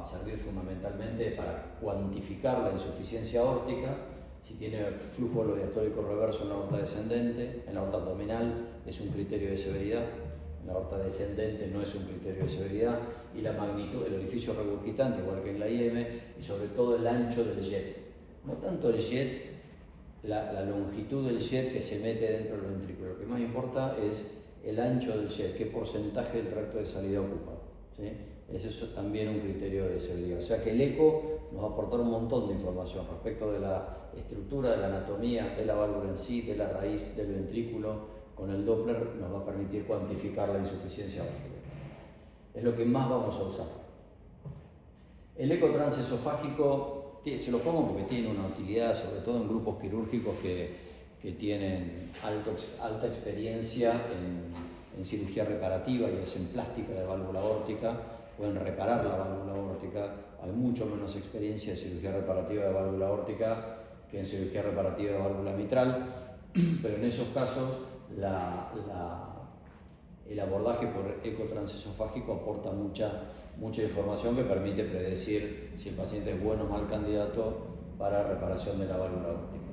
a servir fundamentalmente para cuantificar la insuficiencia aórtica. Si tiene flujo diastólico reverso en la aorta descendente, en la aorta abdominal es un criterio de severidad, en la aorta descendente no es un criterio de severidad, y la magnitud, el orificio regurgitante, igual que en la IM, y sobre todo el ancho del jet. No tanto el jet, la longitud del jet que se mete dentro del ventrículo. Lo que más importa es el ancho del jet, qué porcentaje del tracto de salida ocupa, ¿sí? Ese es también un criterio de severidad. O sea que el eco nos va a aportar un montón de información respecto de la estructura, de la anatomía, de la válvula en sí, de la raíz del ventrículo. Con el Doppler nos va a permitir cuantificar la insuficiencia aórtica. Es lo que más vamos a usar. El eco transesofágico, se lo pongo porque tiene una utilidad, sobre todo en grupos quirúrgicos que tienen alta experiencia en cirugía reparativa y hacen plástica de válvula aórtica, pueden reparar la válvula aórtica. Hay mucho menos experiencia en cirugía reparativa de válvula aórtica que en cirugía reparativa de válvula mitral, pero en esos casos el abordaje por eco transesofágico aporta mucha información que permite predecir si el paciente es bueno o mal candidato para reparación de la válvula aórtica.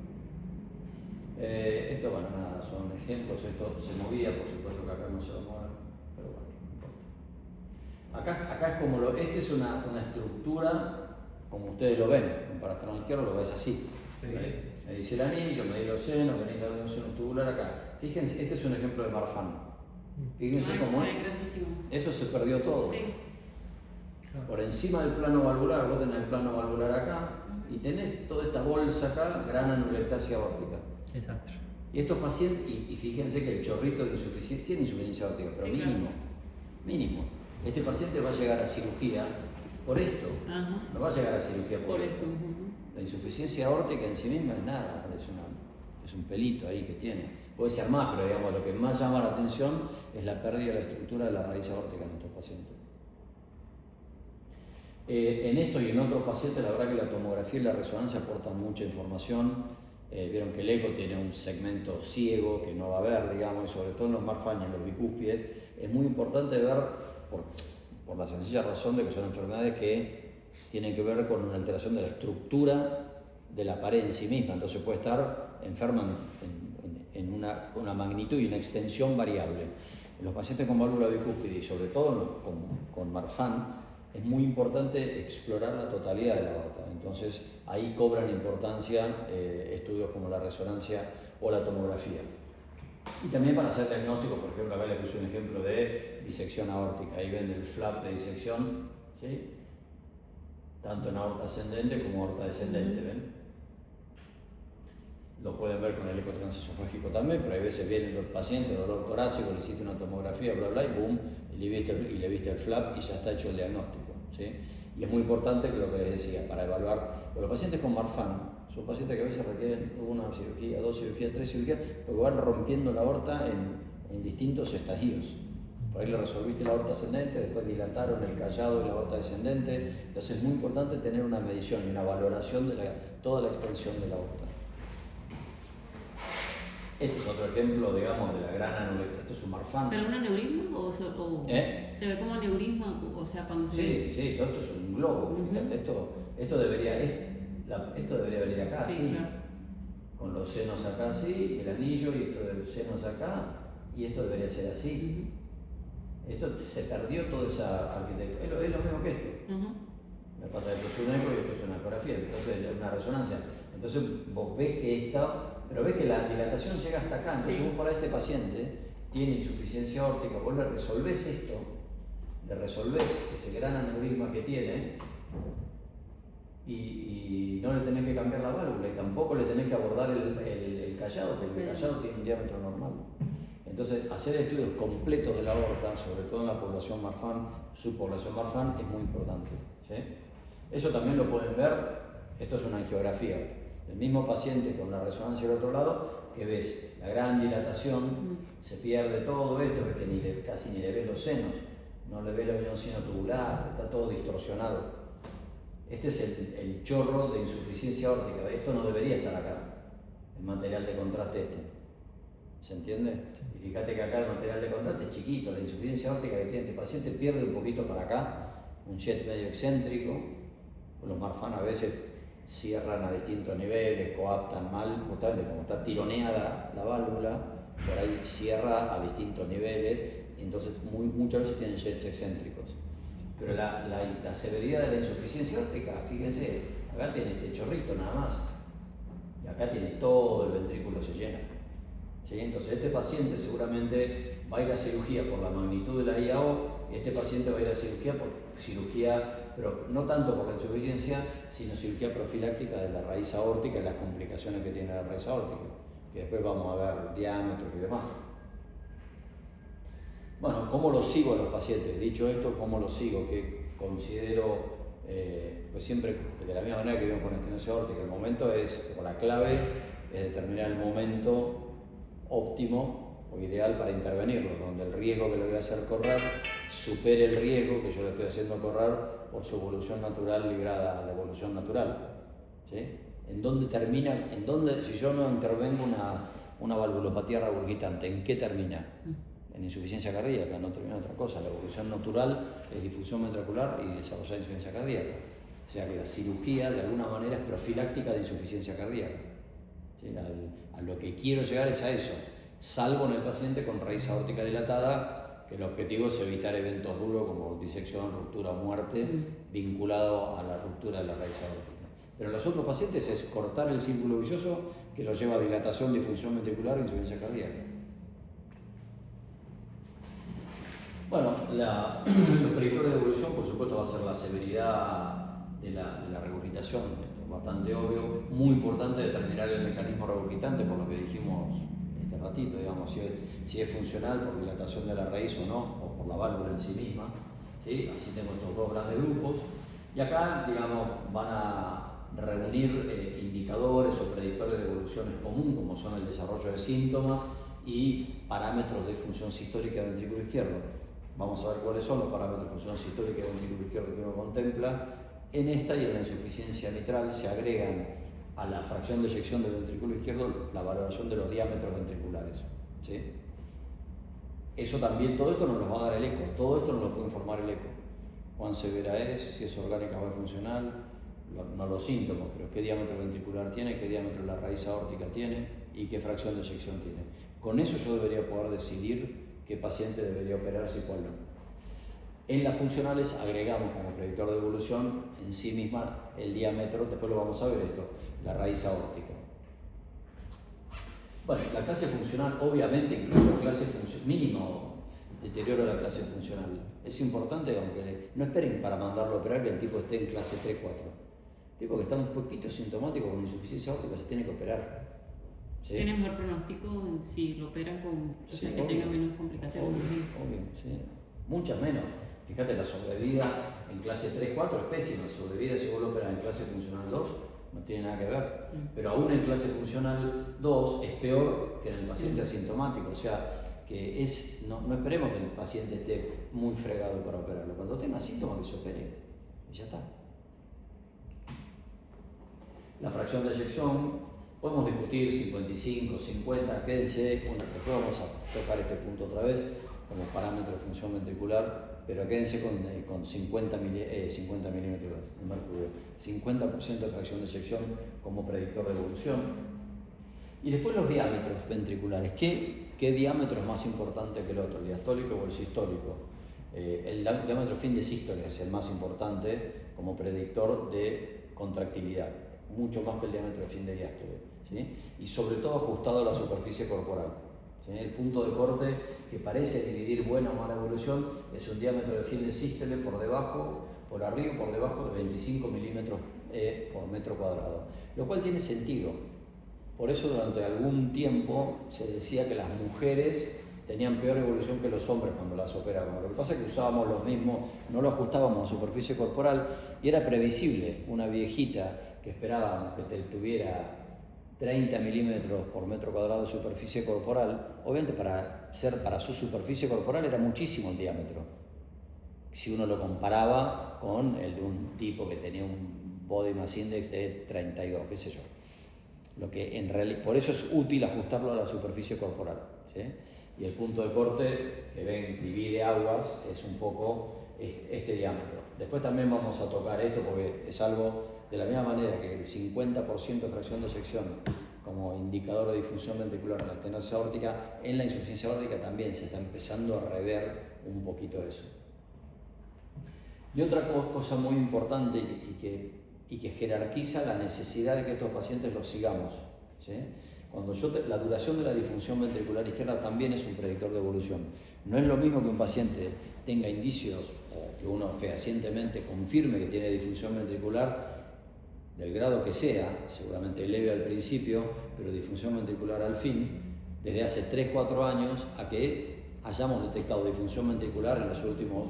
Esto, bueno, nada, son ejemplos. Esto se movía, por supuesto que acá no se va a mover, pero bueno, no importa. Acá es como esta es una estructura, como ustedes lo ven, un parastroma izquierdo lo ves así. Me dice el anillo, me di los senos, me di los senos tubular acá. Fíjense, este es un ejemplo de Marfan. Fíjense cómo eso se perdió todo. Sí. Por encima del plano valvular, vos tenés el plano valvular acá y tenés toda esta bolsa acá, gran anulectasia aórtica. Exacto. Y estos pacientes, y fíjense que el chorrito de insuficiencia tiene insuficiencia aórtica, pero sí, mínimo. Este paciente va a llegar a cirugía por esto, no va a llegar a cirugía por esto. La insuficiencia aórtica en sí misma es nada, es un pelito ahí que tiene. Puede ser más, pero digamos, lo que más llama la atención es la pérdida de la estructura de la raíz aórtica en estos pacientes. En esto y en otros pacientes, la verdad que la tomografía y la resonancia aportan mucha información. Vieron que el eco tiene un segmento ciego que no va a ver, digamos, y sobre todo en los Marfan y en los bicúspides. Es muy importante ver, por la sencilla razón de que son enfermedades que tienen que ver con una alteración de la estructura de la pared en sí misma, entonces puede estar enferma en una magnitud y una extensión variable. En los pacientes con válvula bicúspide y sobre todo con Marfan, es muy importante explorar la totalidad de la aorta. Entonces ahí cobran importancia estudios como la resonancia o la tomografía. Y también para hacer diagnóstico, por ejemplo, acá les puse un ejemplo de disección aórtica. Ahí ven el flap de disección, ¿sí? Tanto en aorta ascendente como aorta descendente, ¿ven? Lo pueden ver con el eco transesofágico también, pero hay veces viene el paciente, dolor torácico, le hiciste una tomografía, bla, bla, y boom, y le viste el flap y ya está hecho el diagnóstico, ¿sí? Y es muy importante que lo que les decía, para evaluar, los pacientes con Marfan son pacientes que a veces requieren una cirugía, 2 cirugías, 3 cirugías, porque van rompiendo la aorta en distintos estadios. Por ahí le resolviste la aorta ascendente, después dilataron el callado y la aorta descendente. Entonces es muy importante tener una medición y una valoración de toda la extensión de la aorta. Este es otro ejemplo, digamos, de la gran anulectasia. Esto es un Marfan. ¿Pero un aneurisma o se ve como aneurisma? O sea, cuando Sí, todo esto es un globo. Fíjate, esto debería venir acá, sí, así. Claro. Con los senos acá así, el anillo y esto de los senos acá, y esto debería ser así. Esto se perdió toda esa arquitectura. Es lo mismo que esto. Lo que pasa es que esto es un eco y esto es una ecografía, entonces es una resonancia. Entonces vos ves que pero ves que la dilatación llega hasta acá. Entonces vos para este paciente tiene insuficiencia aórtica, vos le resolvés esto, le resolvés ese gran aneurisma que tiene y no le tenés que cambiar la válvula y tampoco le tenés que abordar el callado, porque el callado tiene un diámetro normal. Entonces, hacer estudios completos de la aorta, sobre todo en la población Marfan, subpoblación Marfan, es muy importante, ¿sí? Eso también lo pueden ver, esto es una angiografía. El mismo paciente con la resonancia del otro lado, que ves la gran dilatación, se pierde todo esto, que casi ni le ves los senos, no le ves la unión seno-tubular, está todo distorsionado. Este es el chorro de insuficiencia aórtica. Esto no debería estar acá, el material de contraste este. ¿Se entiende? Y fíjate que acá el material de contraste es chiquito, la insuficiencia aórtica que tiene este paciente pierde un poquito para acá, un jet medio excéntrico. Los Marfan a veces cierran a distintos niveles, coaptan mal, justamente como está tironeada la válvula, por ahí cierra a distintos niveles, y entonces muchas veces tienen jets excéntricos. Pero la severidad de la insuficiencia órtica, fíjense, acá tiene este chorrito nada más, y acá tiene todo el ventrículo se llena. ¿Sí? Entonces este paciente seguramente va a ir a cirugía por la magnitud de la IAO, y este paciente va a ir a cirugía, pero no tanto por la insuficiencia, sino cirugía profiláctica de la raíz aórtica y las complicaciones que tiene la raíz aórtica, que después vamos a ver diámetros y demás. Bueno, ¿cómo lo sigo a los pacientes? Dicho esto, ¿cómo lo sigo? Que considero, pues siempre de la misma manera que vimos con estenosis aórtica, el momento es, o la clave es determinar el momento óptimo o ideal para intervenirlo, donde el riesgo que le voy a hacer correr supere el riesgo que yo le estoy haciendo correr por su evolución natural librada a la evolución natural. ¿Sí? ¿En dónde termina? Si yo no intervengo una valvulopatía regurgitante, ¿en qué termina? En insuficiencia cardíaca, no termina en otra cosa. La evolución natural es difusión ventricular y desarrollar insuficiencia cardíaca. O sea que la cirugía de alguna manera es profiláctica de insuficiencia cardíaca. ¿Sí? A lo que quiero llegar es a eso, salvo en el paciente con raíz aórtica dilatada, que el objetivo es evitar eventos duros como disección, ruptura o muerte vinculado a la ruptura de la raíz aórtica. Pero en los otros pacientes es cortar el círculo vicioso que lo lleva a dilatación, disfunción ventricular e insuficiencia cardíaca. Bueno, los predictores de evolución, por supuesto, va a ser la severidad de la regurgitación, esto es bastante obvio. Muy importante determinar el mecanismo regurgitante, por lo que dijimos este ratito, digamos, si es funcional por dilatación de la raíz o no, o por la válvula en sí misma. ¿Sí? Así tengo estos dos grandes grupos. Y acá, digamos, van a reunir indicadores o predictores de evoluciones común, como son el desarrollo de síntomas y parámetros de función sistólica del ventrículo izquierdo. Vamos a ver cuáles son los parámetros de función sistólica del ventrículo izquierdo que uno contempla. En esta y en la insuficiencia mitral se agregan a la fracción de eyección del ventrículo izquierdo la valoración de los diámetros ventriculares. ¿Sí? Eso también, todo esto nos lo va a dar el eco, todo esto nos lo puede informar el eco. Cuán severa es, si es orgánica o es funcional, no los síntomas, pero qué diámetro ventricular tiene, qué diámetro la raíz aórtica tiene y qué fracción de eyección tiene. Con eso yo debería poder decidir qué paciente debería operarse y cuál no. En las funcionales agregamos como predictor de evolución en sí misma el diámetro, después lo vamos a ver esto, la raíz aórtica. Bueno, la clase funcional, obviamente, incluso clase mínimo deterioro de la clase funcional. Es importante, aunque no esperen para mandarlo a operar que el tipo esté en clase 3-4. El tipo que está un poquito sintomático con insuficiencia aórtica se tiene que operar. ¿Sí? ¿Tiene mejor pronóstico si lo operan con sí, que tenga menos complicaciones? Obvio, sí. Muchas menos. Fíjate, la sobrevida en clase 3-4 es pésima. La sobrevida si vos lo operas en clase funcional 2 no tiene nada que ver. Pero aún en clase funcional 2 es peor que en el paciente asintomático. O sea, que no esperemos que el paciente esté muy fregado para operarlo. Cuando tenga síntomas que se opere y ya está. La fracción de eyección, podemos discutir 55, 50, quédense, después vamos a tocar este punto otra vez como parámetro de función ventricular, pero quédense con 50 milímetros de mercurio, 50% de fracción de eyección como predictor de evolución. Y después los diámetros ventriculares. ¿Qué diámetro es más importante que el otro, el diastólico o el sistólico? El diámetro fin de sístole es el más importante como predictor de contractilidad, mucho más que el diámetro de fin de diástole. ¿Sí? Y sobre todo ajustado a la superficie corporal. ¿Sí? El punto de corte que parece dividir buena o mala evolución es un diámetro de fin de sístole por debajo, por arriba, por debajo de 25 milímetros por metro cuadrado, lo cual tiene sentido. Por eso durante algún tiempo se decía que las mujeres tenían peor evolución que los hombres cuando las operábamos. Lo que pasa es que usábamos los mismos, no lo ajustábamos a superficie corporal y era previsible. Una viejita que esperábamos que tuviera 30 milímetros por metro cuadrado de superficie corporal, obviamente para su superficie corporal era muchísimo el diámetro. Si uno lo comparaba con el de un tipo que tenía un body mass index de 32, qué sé yo. Por eso es útil ajustarlo a la superficie corporal. ¿Sí? Y el punto de corte que ven divide aguas es un poco este diámetro. Después también vamos a tocar esto porque es algo de la misma manera que el 50% de fracción de eyección como indicador de difusión ventricular en la estenosis aórtica, en la insuficiencia aórtica también se está empezando a rever un poquito eso. Y otra cosa muy importante y que jerarquiza la necesidad de que estos pacientes los sigamos, ¿sí? La duración de la disfunción ventricular izquierda también es un predictor de evolución. No es lo mismo que un paciente tenga indicios o que uno fehacientemente confirme que tiene disfunción ventricular del grado que sea, seguramente leve al principio, pero disfunción ventricular al fin, desde hace 3-4 años a que hayamos detectado disfunción ventricular en los últimos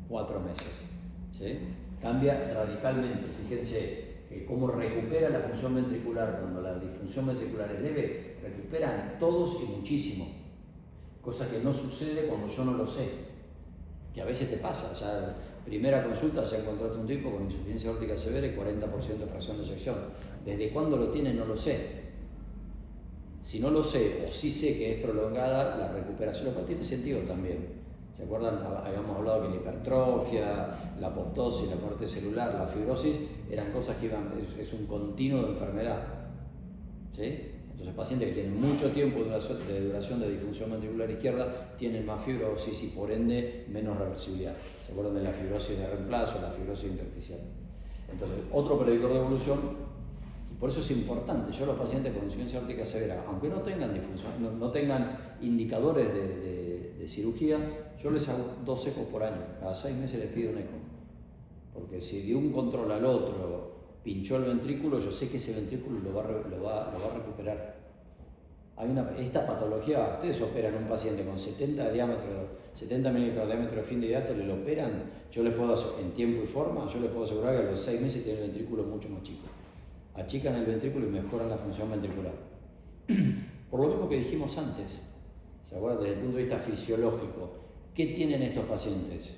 4 meses. ¿Sí? Cambia radicalmente. Fíjense que cómo recupera la función ventricular cuando la disfunción ventricular es leve, recuperan todos y muchísimo, cosa que no sucede cuando yo no lo sé, que a veces te pasa. Ya primera consulta ya encontraste un tipo con insuficiencia aórtica severa y 40% de fracción de eyección. ¿Desde cuándo lo tiene? No lo sé. Si no lo sé o sí sé que es prolongada, la recuperación, lo cual tiene sentido también. ¿Se acuerdan? Habíamos hablado que la hipertrofia, la apoptosis, la muerte celular, la fibrosis eran cosas que es un continuo de enfermedad. ¿Sí? Entonces pacientes que tienen mucho tiempo de duración de disfunción ventricular izquierda tienen más fibrosis y por ende menos reversibilidad. ¿Se acuerdan de la fibrosis de reemplazo, la fibrosis intersticial? Entonces, otro predictor de evolución, y por eso es importante, yo a los pacientes con insuficiencia aórtica severa, aunque no tengan disfunción, no tengan indicadores de cirugía, yo les hago 2 ecos por año, cada 6 meses les pido un eco. Porque si de un control al otro pinchó el ventrículo, yo sé que ese ventrículo lo va a recuperar. Esta patología, ustedes operan un paciente con 70 milímetros de diámetro de fin de diástole, lo operan, yo les puedo hacer, en tiempo y forma, yo les puedo asegurar que a los 6 meses tienen el ventrículo mucho más chico. Achican el ventrículo y mejoran la función ventricular. Por lo mismo que dijimos antes, ¿se acuerdan? Desde el punto de vista fisiológico, ¿qué tienen estos pacientes?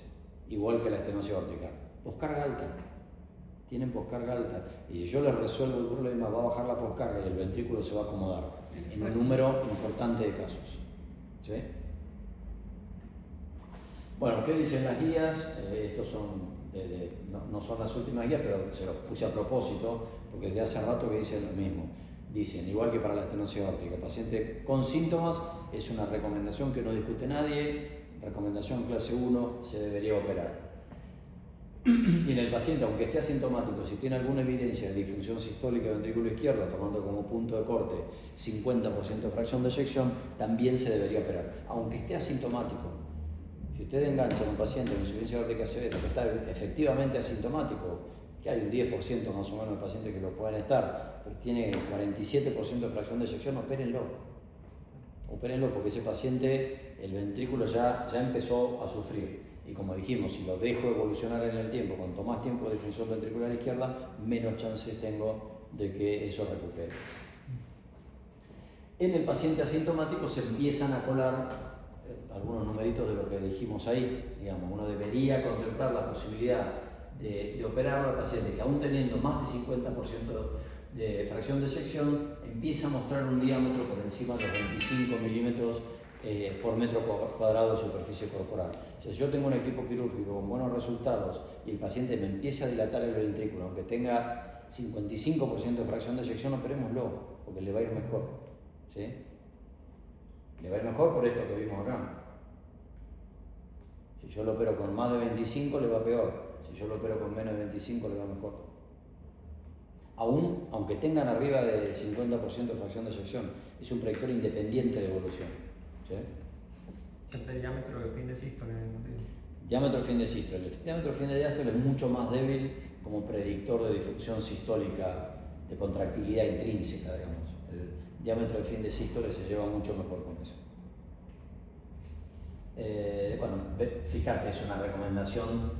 Igual que la estenosis aórtica, poscarga alta. Tienen poscarga alta. Y si yo les resuelvo el problema, va a bajar la poscarga y el ventrículo se va a acomodar en un número importante de casos. ¿Sí? Bueno, ¿qué dicen las guías? Estos son no son las últimas guías, pero se los puse a propósito, porque desde hace rato que dicen lo mismo. Dicen, igual que para la estenosis aórtica, paciente con síntomas es una recomendación que no discute nadie, recomendación clase 1, se debería operar. Y en el paciente, aunque esté asintomático, si tiene alguna evidencia de disfunción sistólica del ventrículo izquierdo, tomando como punto de corte 50% de fracción de eyección, también se debería operar, aunque esté asintomático. Si usted engancha a un paciente con insuficiencia aórtica severa que está efectivamente asintomático, que hay un 10% más o menos de pacientes que lo pueden estar, pero tiene 47% de fracción de eyección, opérenlo. Opérenlo porque ese paciente, el ventrículo ya empezó a sufrir. Y como dijimos, si lo dejo evolucionar en el tiempo, cuanto más tiempo de disfunción ventricular izquierda, menos chances tengo de que eso recupere. En el paciente asintomático se empiezan a colar algunos numeritos de lo que dijimos ahí. Digamos, uno debería contemplar la posibilidad de operar al paciente que aún teniendo más de 50% de fracción de eyección, empieza a mostrar un diámetro por encima de los 25 milímetros por metro cuadrado de superficie corporal. O sea, si yo tengo un equipo quirúrgico con buenos resultados y el paciente me empieza a dilatar el ventrículo, aunque tenga 55% de fracción de eyección, operémoslo, porque le va a ir mejor. ¿Sí? Le va a ir mejor por esto que vimos acá. Si yo lo opero con más de 25, le va peor. Si yo lo opero con menos de 25, le va mejor. Aunque tengan arriba de 50% de fracción de eyección, es un predictor independiente de evolución. ¿Sí? Siempre el diámetro de fin de sístole. Diámetro de fin de sístole. El diámetro de fin de diástole es mucho más débil como predictor de disfunción sistólica, de contractilidad intrínseca, digamos. El diámetro de fin de sístole se lleva mucho mejor con eso. Bueno, fíjate, es una recomendación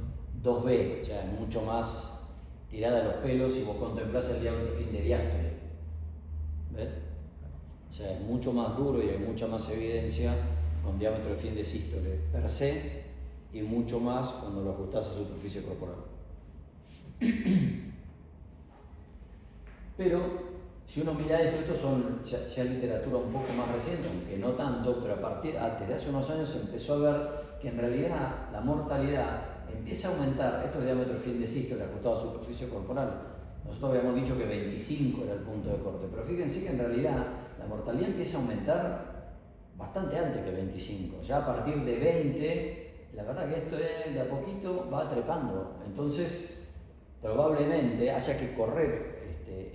2B, o sea, es mucho más tirada a los pelos si vos contemplás el diámetro de fin de diástole. ¿Ves? O sea, es mucho más duro y hay mucha más evidencia con diámetro de fin de sístole per se y mucho más cuando lo ajustás a superficie corporal. Pero si uno mira esto, estos son ya literatura un poco más reciente, aunque no tanto, pero desde hace unos años se empezó a ver que en realidad la mortalidad empieza a aumentar, esto es diámetro de fin de sístole ajustado a superficie corporal. Nosotros habíamos dicho que 25 era el punto de corte, pero fíjense que en realidad la mortalidad empieza a aumentar bastante antes que 25. Ya a partir de 20, la verdad que esto de a poquito va trepando. Entonces, probablemente haya que correr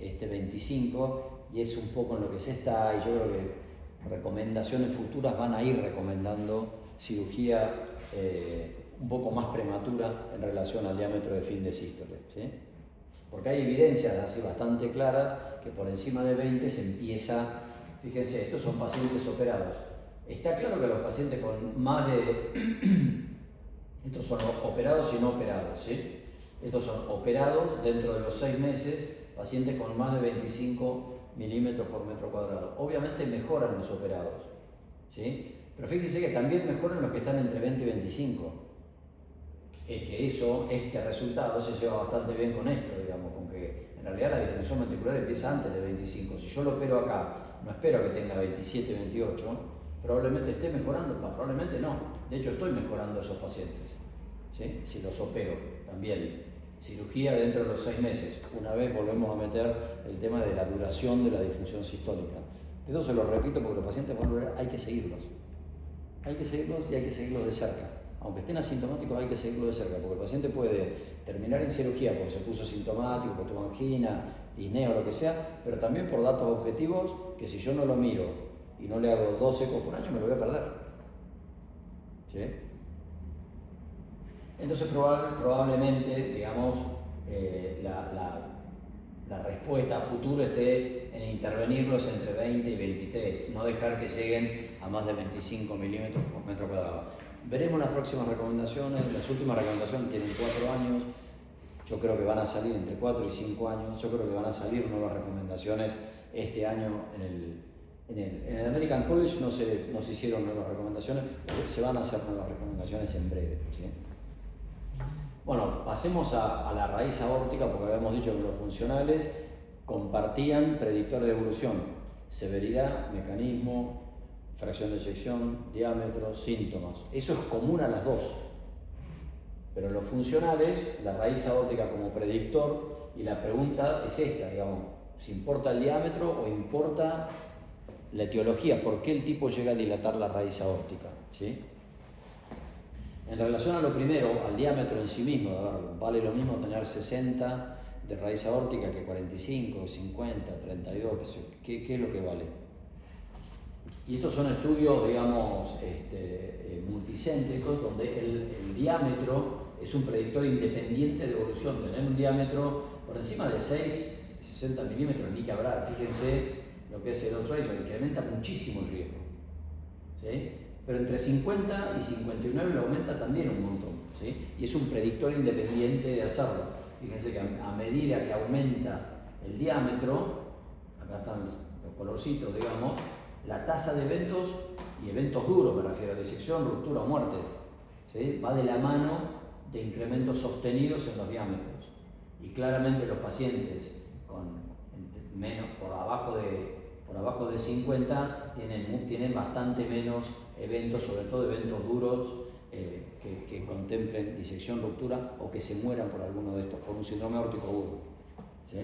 este 25, y es un poco en lo que se está, y yo creo que recomendaciones futuras van a ir recomendando cirugía un poco más prematura en relación al diámetro de fin de sístole, ¿sí? Porque hay evidencias así bastante claras que por encima de 20 se empieza, fíjense, estos son pacientes operados. Está claro que los pacientes con más de, estos son operados y no operados, ¿sí? Estos son operados dentro de los 6 meses, pacientes con más de 25 milímetros por metro cuadrado. Obviamente mejoran los operados, ¿sí? Pero fíjense que también mejoran los que están entre 20 y 25. Que este resultado se lleva bastante bien con esto, digamos, con que en realidad la disfunción ventricular empieza antes de 25. Si yo lo opero acá, no espero que tenga 27, 28, probablemente esté mejorando, probablemente no. De hecho, estoy mejorando a esos pacientes, ¿sí? Si los opero también. Cirugía dentro de los 6 meses. Una vez volvemos a meter el tema de la duración de la disfunción sistólica. Esto se lo repito porque los pacientes hay que seguirlos. Hay que seguirlos y hay que seguirlos de cerca. Aunque estén asintomáticos, hay que seguirlos de cerca, porque el paciente puede terminar en cirugía porque se puso sintomático, porque tuvo angina, disnea o lo que sea, pero también por datos objetivos que si yo no lo miro y no le hago 2 ecos por año, me lo voy a perder. ¿Sí? Entonces probablemente, digamos, la respuesta a futuro esté en intervenirlos entre 20 y 23, no dejar que lleguen a más de 25 milímetros por metro cuadrado. Veremos las próximas recomendaciones. Las últimas recomendaciones tienen 4 años, yo creo que van a salir entre 4 y 5 años, yo creo que van a salir nuevas recomendaciones este año en el American College. No se hicieron nuevas recomendaciones, pero se van a hacer nuevas recomendaciones en breve, ¿sí? Bueno, pasemos a la raíz aórtica, porque habíamos dicho que los funcionales compartían predictores de evolución: severidad, mecanismo, fracción de eyección, diámetro, síntomas. Eso es común a las dos. Pero los funcionales, la raíz aórtica como predictor, y la pregunta es esta, digamos, si importa el diámetro o importa la etiología, ¿por qué el tipo llega a dilatar la raíz aórtica? ¿Sí? En relación a lo primero, al diámetro en sí mismo, vale lo mismo tener 60 de raíz aórtica que 45, 50, 32, ¿qué es lo que vale? Y estos son estudios, digamos, multicéntricos, donde el diámetro es un predictor independiente de evolución. Tener un diámetro por encima de 6, 60 milímetros, ni que hablar. Fíjense lo que es el odds ratio, incrementa muchísimo el riesgo, ¿sí? Pero entre 50 y 59 lo aumenta también un montón, ¿sí? Y es un predictor independiente de hacerlo. Fíjense que a medida que aumenta el diámetro, acá están los colorcitos, digamos, la tasa de eventos, y eventos duros, me refiero a disección, ruptura o muerte, ¿sí? Va de la mano de incrementos sostenidos en los diámetros. Y claramente los pacientes con menos, por abajo de 50 tienen bastante menos eventos, sobre todo eventos duros que contemplen disección, ruptura o que se mueran por alguno de estos, por un síndrome aórtico agudo, ¿sí?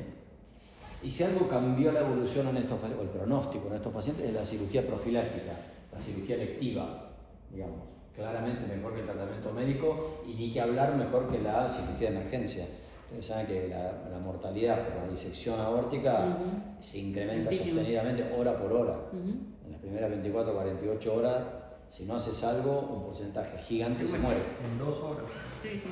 Y si algo cambió la evolución en estos pacientes, o el pronóstico en estos pacientes, es la cirugía profiláctica, la cirugía electiva, digamos. Claramente mejor que el tratamiento médico, y ni que hablar mejor que la cirugía de emergencia. Ustedes saben que la mortalidad por la disección aórtica se incrementa sostenidamente hora por hora. En las primeras 24 o 48 horas, si no haces algo, un porcentaje gigante se muere. En 2 horas. Sí, sí.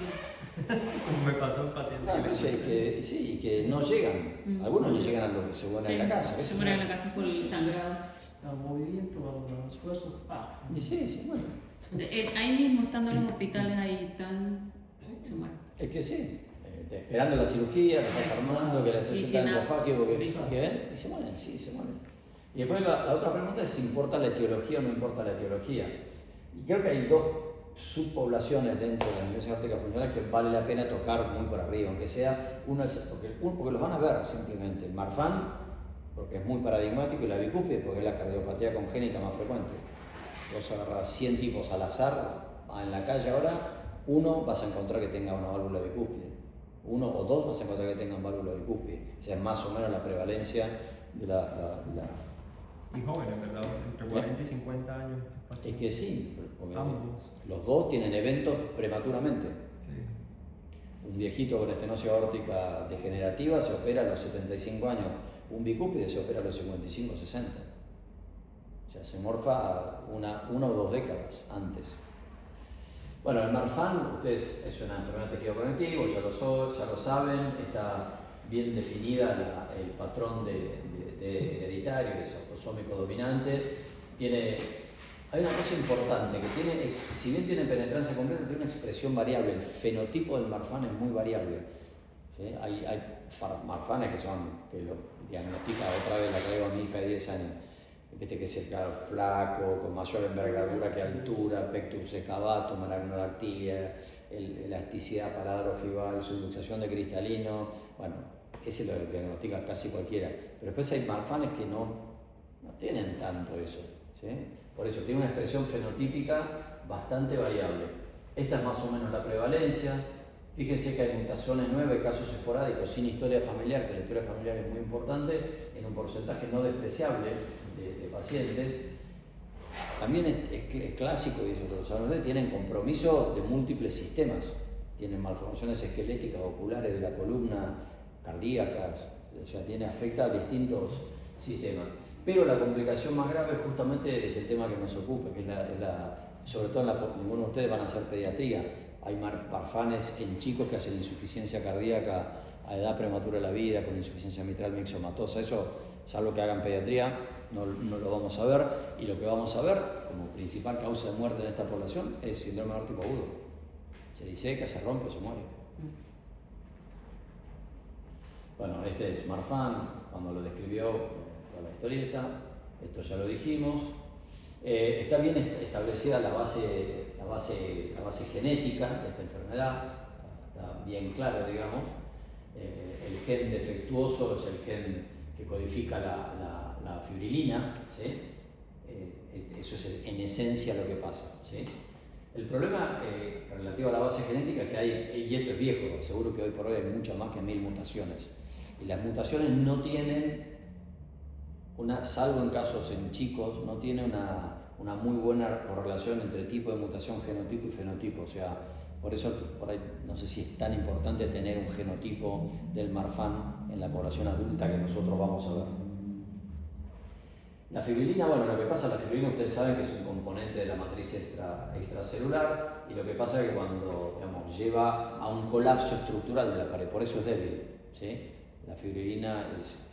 Como me pasó un paciente. Pero sí, que no llegan. Algunos ni llegan a lo que se mueren en la casa. Se mueren en la casa por el sangrado. Al movimiento, a los esfuerzos. Y sí, bueno. Ahí mismo, estando en los hospitales, ahí se mueren. Es que sí. Esperando la cirugía, te estás armando, que le haces el esofágico, y se mueren, sí, se mueren. Y después la otra pregunta es si importa la etiología o no importa la etiología. Y creo que hay 2 subpoblaciones dentro de la disfunción aórtica funcional que vale la pena tocar muy por arriba, aunque sea porque los van a ver simplemente. El Marfan, porque es muy paradigmático, y la bicúspide, porque es la cardiopatía congénita más frecuente. Vos agarrás 100 tipos al azar en la calle ahora, uno vas a encontrar que tenga una válvula bicúspide, uno o dos vas a encontrar que tengan válvula bicúspide, o sea, más o menos la prevalencia de Y jóvenes, ¿verdad? Entre 40 y 50 años. Es que sí, porque Ambos. los dos tienen eventos prematuramente. Sí. Un viejito con estenosis aórtica degenerativa se opera a los 75 años, un bicúspide se opera a los 55 60. O sea, se morfa una o dos décadas antes. Bueno, el Marfan, ustedes, es una enfermedad de tejido conectivo, ya lo saben, está bien definida el patrón de hereditario, es autosómico dominante. Hay una cosa importante, que si bien tiene penetrancia completa, tiene una expresión variable. El fenotipo del Marfan es muy variable. ¿Sí? Hay Marfanes que lo diagnostica, otra vez la traigo a mi hija de 10 años. Viste que es el flaco, con mayor envergadura que altura, pectus excavatum, malagnodactilia, elasticidad paladar ojival, subluxación de cristalino. Bueno, ese lo diagnostica casi cualquiera. Pero después hay Marfanes que no tienen tanto eso. ¿Sí? Por eso tiene una expresión fenotípica bastante variable. Esta es más o menos la prevalencia. Fíjense que hay mutaciones 9 casos esporádicos sin historia familiar, que la historia familiar es muy importante, en un porcentaje no despreciable de pacientes. También es clásico, y eso lo saben ustedes, tienen compromiso de múltiples sistemas. Tienen malformaciones esqueléticas, oculares de la columna, cardíacas, o sea, afecta a distintos sistemas. Pero la complicación más grave justamente es el tema que nos ocupa, que es sobre todo ninguno de ustedes van a hacer pediatría. Hay Marfanes en chicos que hacen insuficiencia cardíaca a edad prematura de la vida, con insuficiencia mitral mixomatosa. Eso, salvo que hagan pediatría, no lo vamos a ver. Y lo que vamos a ver como principal causa de muerte en esta población es síndrome aórtico agudo. Se diseca, se rompe, se muere. Bueno, este es Marfan, cuando lo describió toda la historieta, esto ya lo dijimos. Está bien establecida la base genética de esta enfermedad, está bien claro, digamos. El gen defectuoso es el gen que codifica la fibrilina, ¿sí? Eso es en esencia lo que pasa, ¿sí? El problema relativo a la base genética que hay, y esto es viejo, seguro que hoy por hoy hay muchas más que 1000 mutaciones, y las mutaciones no tienen salvo en casos en chicos, no tiene una muy buena correlación entre tipo de mutación, genotipo y fenotipo. O sea, por eso por ahí no sé si es tan importante tener un genotipo del Marfan en la población adulta que nosotros vamos a ver. La fibrilina, bueno, lo que pasa, la fibrilina ustedes saben que es un componente de la matriz extracelular, y lo que pasa es que cuando, digamos, lleva a un colapso estructural de la pared, por eso es débil, ¿sí? La fibrilina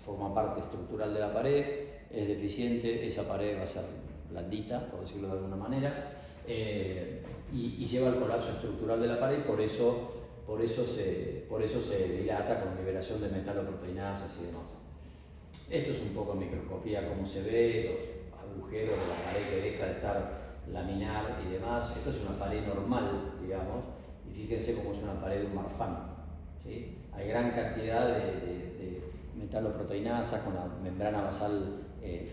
forma parte estructural de la pared, es deficiente, esa pared va a ser blandita, por decirlo de alguna manera, y lleva al colapso estructural de la pared, por eso se dilata con liberación de metaloproteinasas y demás. Esto es un poco en microscopía, cómo se ve, los agujeros de la pared que deja de estar laminar y demás. Esto es una pared normal, digamos, y fíjense cómo es una pared de un Marfan, ¿sí? Hay gran cantidad de metaloproteinasa con la membrana basal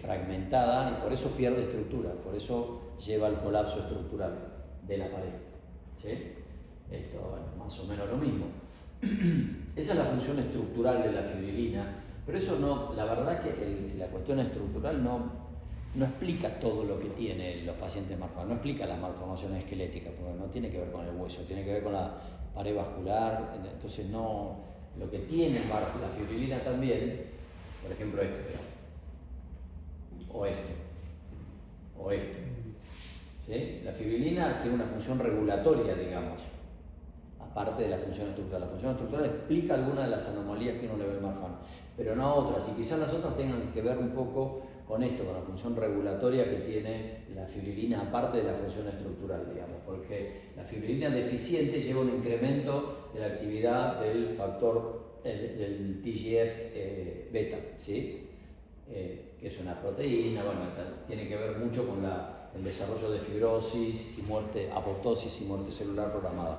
fragmentada, y por eso pierde estructura, por eso lleva al colapso estructural de la pared, ¿sí? Esto es más o menos lo mismo. Esa es la función estructural de la fibrilina, pero eso no, la verdad que la cuestión estructural no explica todo lo que tienen los pacientes Marfan, no explica las malformaciones esqueléticas, porque no tiene que ver con el hueso, tiene que ver con la pared vascular. Entonces lo que tiene la fibrilina también, por ejemplo esto, o esto, ¿sí? La fibrilina tiene una función regulatoria, digamos, aparte de la función estructural. La función estructural explica algunas de las anomalías que uno le ve al Marfan, pero no otras, y quizás las otras tengan que ver un poco con esto, con la función regulatoria que tiene la fibrilina, aparte de la función estructural, digamos, porque la fibrilina deficiente lleva un incremento de la actividad del factor del TGF-beta, ¿sí? Que es una proteína, bueno, tiene que ver mucho con el desarrollo de fibrosis y muerte, apoptosis y muerte celular programada.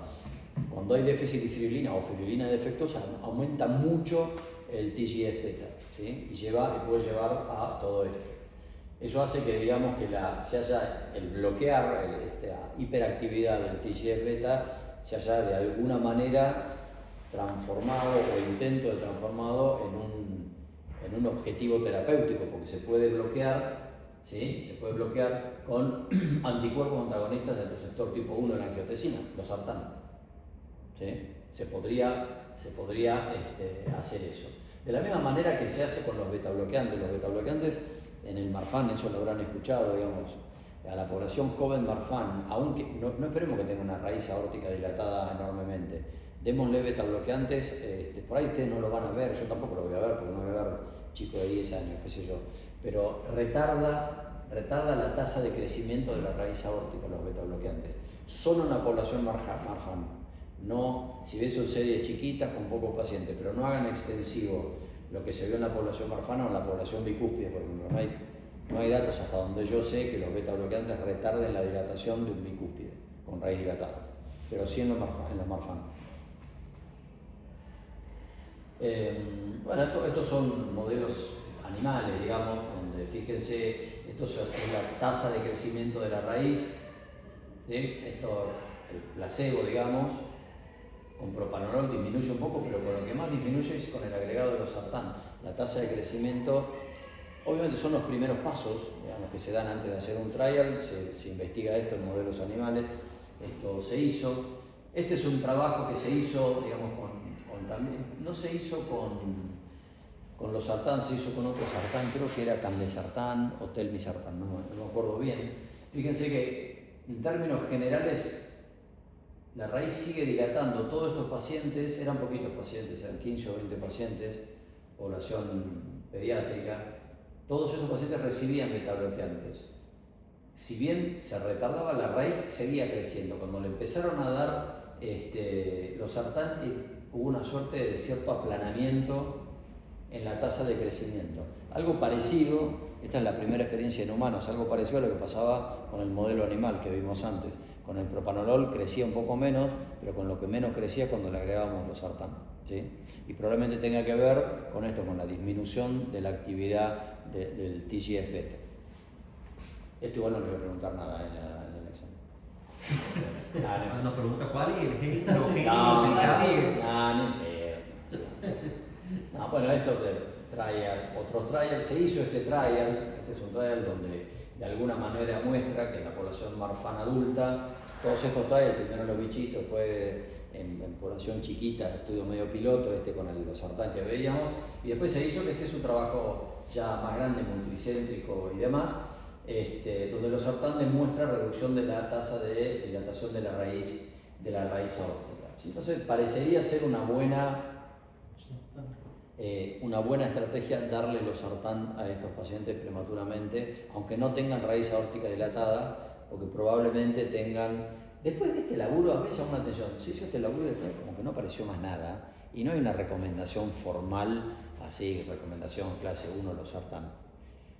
Cuando hay déficit de fibrilina o fibrilina defectuosa, aumenta mucho el TGF-beta, ¿sí? Y puede llevar a todo esto. Eso hace que, digamos, que se haya el bloquear esta hiperactividad del TGF-beta, se haya de alguna manera transformado o intento de transformado en un objetivo terapéutico, porque se puede bloquear, ¿sí? Se puede bloquear con anticuerpos antagonistas del receptor tipo 1 de la angiotensina, los sartán. ¿Sí? Se podría hacer eso. De la misma manera que se hace con los betabloqueantes. Los betabloqueantes en el Marfan, eso lo habrán escuchado, digamos, a la población joven Marfan, aunque no esperemos que tenga una raíz aórtica dilatada enormemente, démosle betabloqueantes, por ahí ustedes no lo van a ver, yo tampoco lo voy a ver porque no voy a ver chico de 10 años, qué sé yo, pero retarda la tasa de crecimiento de la raíz aórtica los betabloqueantes, solo en la población Marfan. No, si ves son series chiquitas con pocos pacientes, pero no hagan extensivo lo que se vio en la población marfana o en la población bicúspide, por ejemplo. No hay datos hasta donde yo sé que los beta-bloqueantes retarden la dilatación de un bicúspide con raíz dilatada, pero sí en los marfanos. Bueno, estos son modelos animales, digamos, donde fíjense, esto es la tasa de crecimiento de la raíz, ¿sí? Esto, el placebo, digamos, con propanolol disminuye un poco, pero con lo que más disminuye es con el agregado de los sartán. La tasa de crecimiento, obviamente son los primeros pasos, digamos, que se dan antes de hacer un trial, se investiga esto en modelos animales, esto se hizo. Este es un trabajo que se hizo, digamos, también, no se hizo con los sartán, se hizo con otro sartán, creo que era candesartán o telmisartán, no me acuerdo bien. Fíjense que en términos generales la raíz sigue dilatando. Todos estos pacientes, eran poquitos pacientes, eran 15 o 20 pacientes, población pediátrica, todos estos pacientes recibían betabloqueantes. Si bien se retardaba, la raíz seguía creciendo. Cuando le empezaron a dar los sartán, hubo una suerte de cierto aplanamiento en la tasa de crecimiento. Algo parecido, esta es la primera experiencia en humanos, algo parecido a lo que pasaba con el modelo animal que vimos antes. Con el propanolol crecía un poco menos, pero con lo que menos crecía cuando le agregábamos los sartán, ¿sí? Y probablemente tenga que ver con esto, con la disminución de la actividad del TGF-beta. Esto igual no le voy a preguntar nada en el examen. Cuando pregunta cuál y el G, no, bueno, esto de trial, otros trials, se hizo este trial, este es un trial donde de alguna manera muestra que en la población marfan adulta, todos estos trials, primero los bichitos, después en población chiquita, estudio medio piloto, con los sartán que veíamos, y después se hizo que este es un trabajo ya más grande, multicéntrico y demás, donde los sartán demuestra reducción de la tasa de dilatación de la raíz aórtica. ¿Sí? Entonces parecería ser una buena estrategia darle los sartán a estos pacientes prematuramente, aunque no tengan raíz aórtica dilatada, porque probablemente tengan, después de este laburo, a mí me llamó la atención, se hizo este laburo y después como que no apareció más nada, y no hay una recomendación formal, así, recomendación clase 1, los sartán.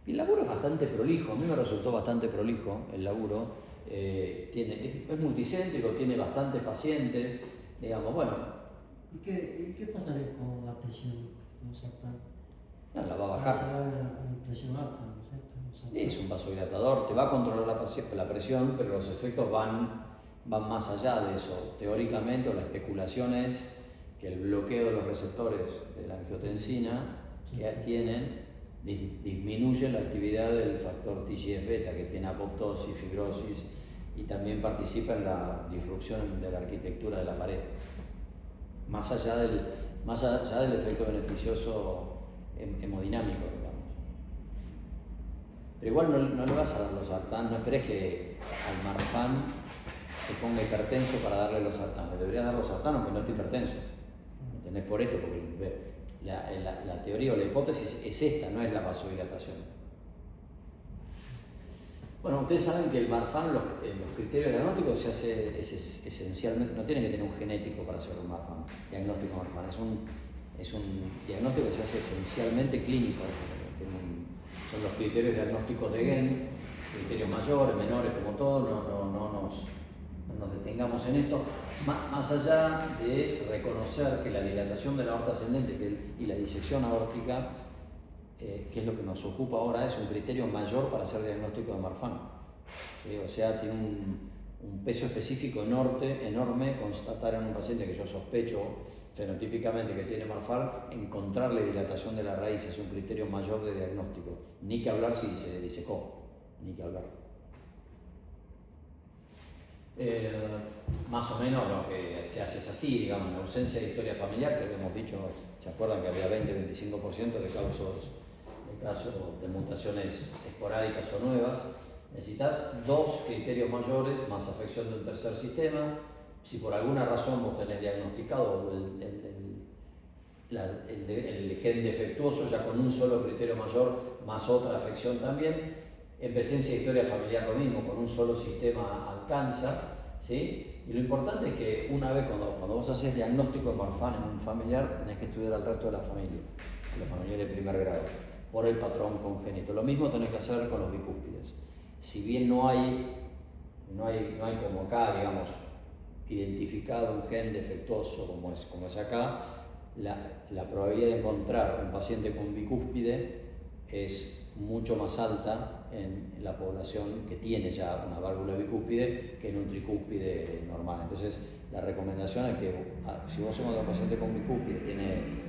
Y el laburo es bastante prolijo, a mí me resultó bastante prolijo el laburo, es multicéntrico, tiene bastantes pacientes, digamos, bueno. ¿Y qué pasaría con la presión? No, la va a bajar. Presión alta, ¿no es cierto? Es un vasodilatador, te va a controlar la presión, pero los efectos van más allá de eso. Teóricamente, la especulación es que el bloqueo de los receptores de la angiotensina disminuye la actividad del factor TGF-beta, que tiene apoptosis, fibrosis y también participa en la disrupción de la arquitectura de la pared. Más allá del efecto beneficioso hemodinámico, digamos. Pero igual no le vas a dar los sartán, no esperes que al marfan se ponga hipertenso para darle los sartán. Le deberías dar los sartán aunque no esté hipertenso. ¿Entendés? Por esto, porque la teoría o la hipótesis es esta, no es la vasodilatación. Bueno, ustedes saben que el marfan, los criterios diagnósticos se hace esencialmente, no tienen que tener un genético para hacer un marfan, diagnóstico marfan, es un diagnóstico que se hace esencialmente clínico. Son los criterios diagnósticos de Ghent, criterios mayores, menores, como todo, no nos detengamos en esto, más allá de reconocer que la dilatación de la aorta ascendente y la disección aórtica, que es lo que nos ocupa ahora, es un criterio mayor para hacer diagnóstico de marfan. ¿Sí? O sea, tiene un peso específico enorme constatar en un paciente que yo sospecho fenotípicamente que tiene Marfan, encontrarle dilatación de la raíz es un criterio mayor de diagnóstico. Ni que hablar si se disecó, ni que hablar. Más o menos lo que se hace es así, digamos, la ausencia de historia familiar, que habíamos dicho, ¿se acuerdan que había 20-25% de casos de mutaciones esporádicas o nuevas? Necesitas dos criterios mayores, más afección de un tercer sistema. Si por alguna razón vos tenés diagnosticado el gen defectuoso, ya con un solo criterio mayor, más otra afección también. En presencia de historia familiar lo mismo, con un solo sistema alcanza, ¿sí? Y lo importante es que una vez cuando vos haces diagnóstico de Marfan en un familiar, tenés que estudiar al resto de la familia, los familiares de primer grado, por el patrón congénito. Lo mismo tenés que hacer con los bicúspides. Si bien no hay como acá, digamos, identificado un gen defectuoso como es acá, la probabilidad de encontrar un paciente con bicúspide es mucho más alta en la población que tiene ya una válvula bicúspide que en un tricúspide normal. Entonces, la recomendación es que si vos encontrás un paciente con bicúspide, tiene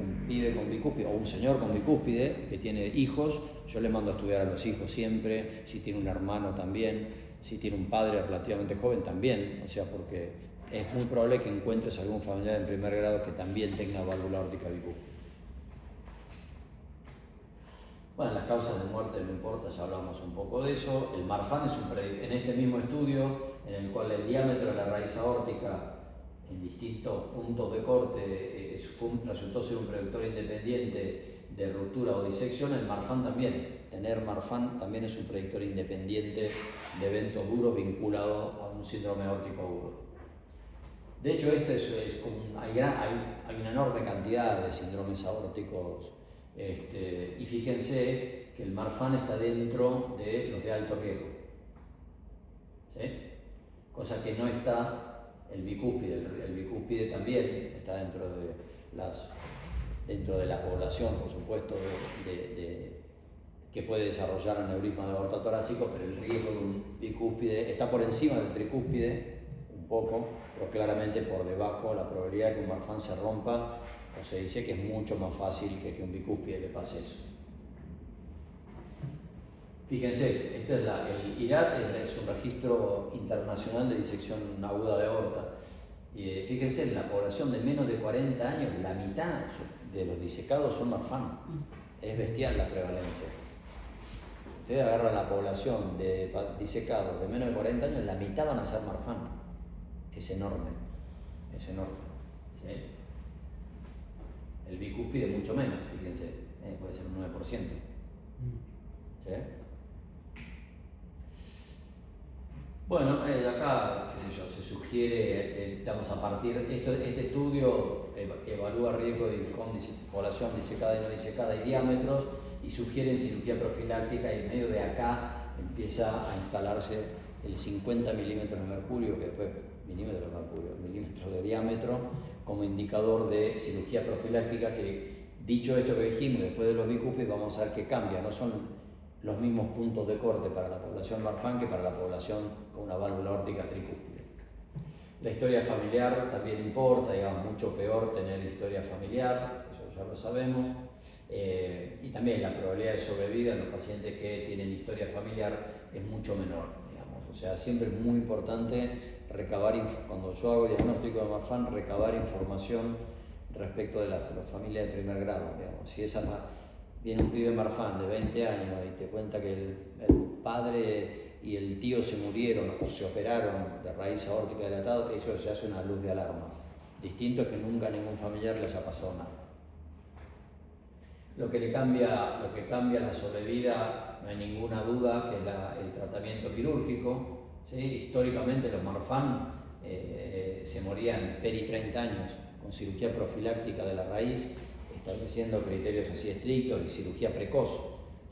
un pibe con bicúspide o un señor con bicúspide que tiene hijos, yo le mando a estudiar a los hijos siempre, si tiene un hermano también, si tiene un padre relativamente joven también, o sea, porque es muy probable que encuentres algún familiar en primer grado que también tenga válvula aórtica bicúspide. Bueno, las causas de muerte no importa, ya hablamos un poco de eso. El Marfan es en este mismo estudio, en el cual el diámetro de la raíz aórtica en distintos puntos de corte resultó ser un predictor independiente de ruptura o disección. El Marfan también, tener Marfan también es un predictor independiente de eventos duros vinculado a un síndrome aórtico agudo. De hecho, hay una enorme cantidad de síndromes aórticos, y fíjense que el Marfan está dentro de los de alto riesgo, ¿sí? Cosa que no está el bicúspide. El bicúspide también está dentro de la población, por supuesto, que puede desarrollar aneurisma de aorta torácico, pero el riesgo de un bicúspide está por encima del tricúspide, un poco, pero claramente por debajo. La probabilidad de que un Marfan se rompa, o se dice que es mucho más fácil que un bicúspide le pase eso. Fíjense, el IRAD es un registro internacional de disección aguda de aorta. Y fíjense, en la población de menos de 40 años, la mitad de los disecados son Marfan. Es bestial la prevalencia. Ustedes agarran la población de disecados de menos de 40 años, la mitad van a ser Marfan. Es enorme, ¿sí? El bicúspide mucho menos, fíjense, puede ser un 9%. ¿Sí? Bueno, acá, qué sé yo, se sugiere, a partir, este estudio evalúa riesgo de población disecada y no disecada y diámetros, y sugieren cirugía profiláctica, y en medio de acá empieza a instalarse el 50 milímetros de mercurio, que después milímetros de diámetro, como indicador de cirugía profiláctica, que dicho esto que dijimos, después de los bicúspides vamos a ver que cambia, no son los mismos puntos de corte para la población Marfan que para la población con una válvula aórtica tricúspide. La historia familiar también importa, digamos, mucho peor tener historia familiar, eso ya lo sabemos, y también la probabilidad de sobrevida en los pacientes que tienen historia familiar es mucho menor, digamos. O sea, siempre es muy importante recabar, cuando yo hago diagnóstico de Marfan, recabar información respecto de la familia de primer grado, digamos. Si viene un pibe Marfan de 20 años y te cuenta que el padre y el tío se murieron o se operaron de raíz aórtica dilatada, eso se hace una luz de alarma. Distinto es que nunca a ningún familiar les haya pasado nada. Lo que cambia la sobrevida, no hay ninguna duda, que es el tratamiento quirúrgico, ¿sí? Históricamente los Marfan se morían peri 30 años con cirugía profiláctica de la raíz, estableciendo criterios así estrictos y cirugía precoz,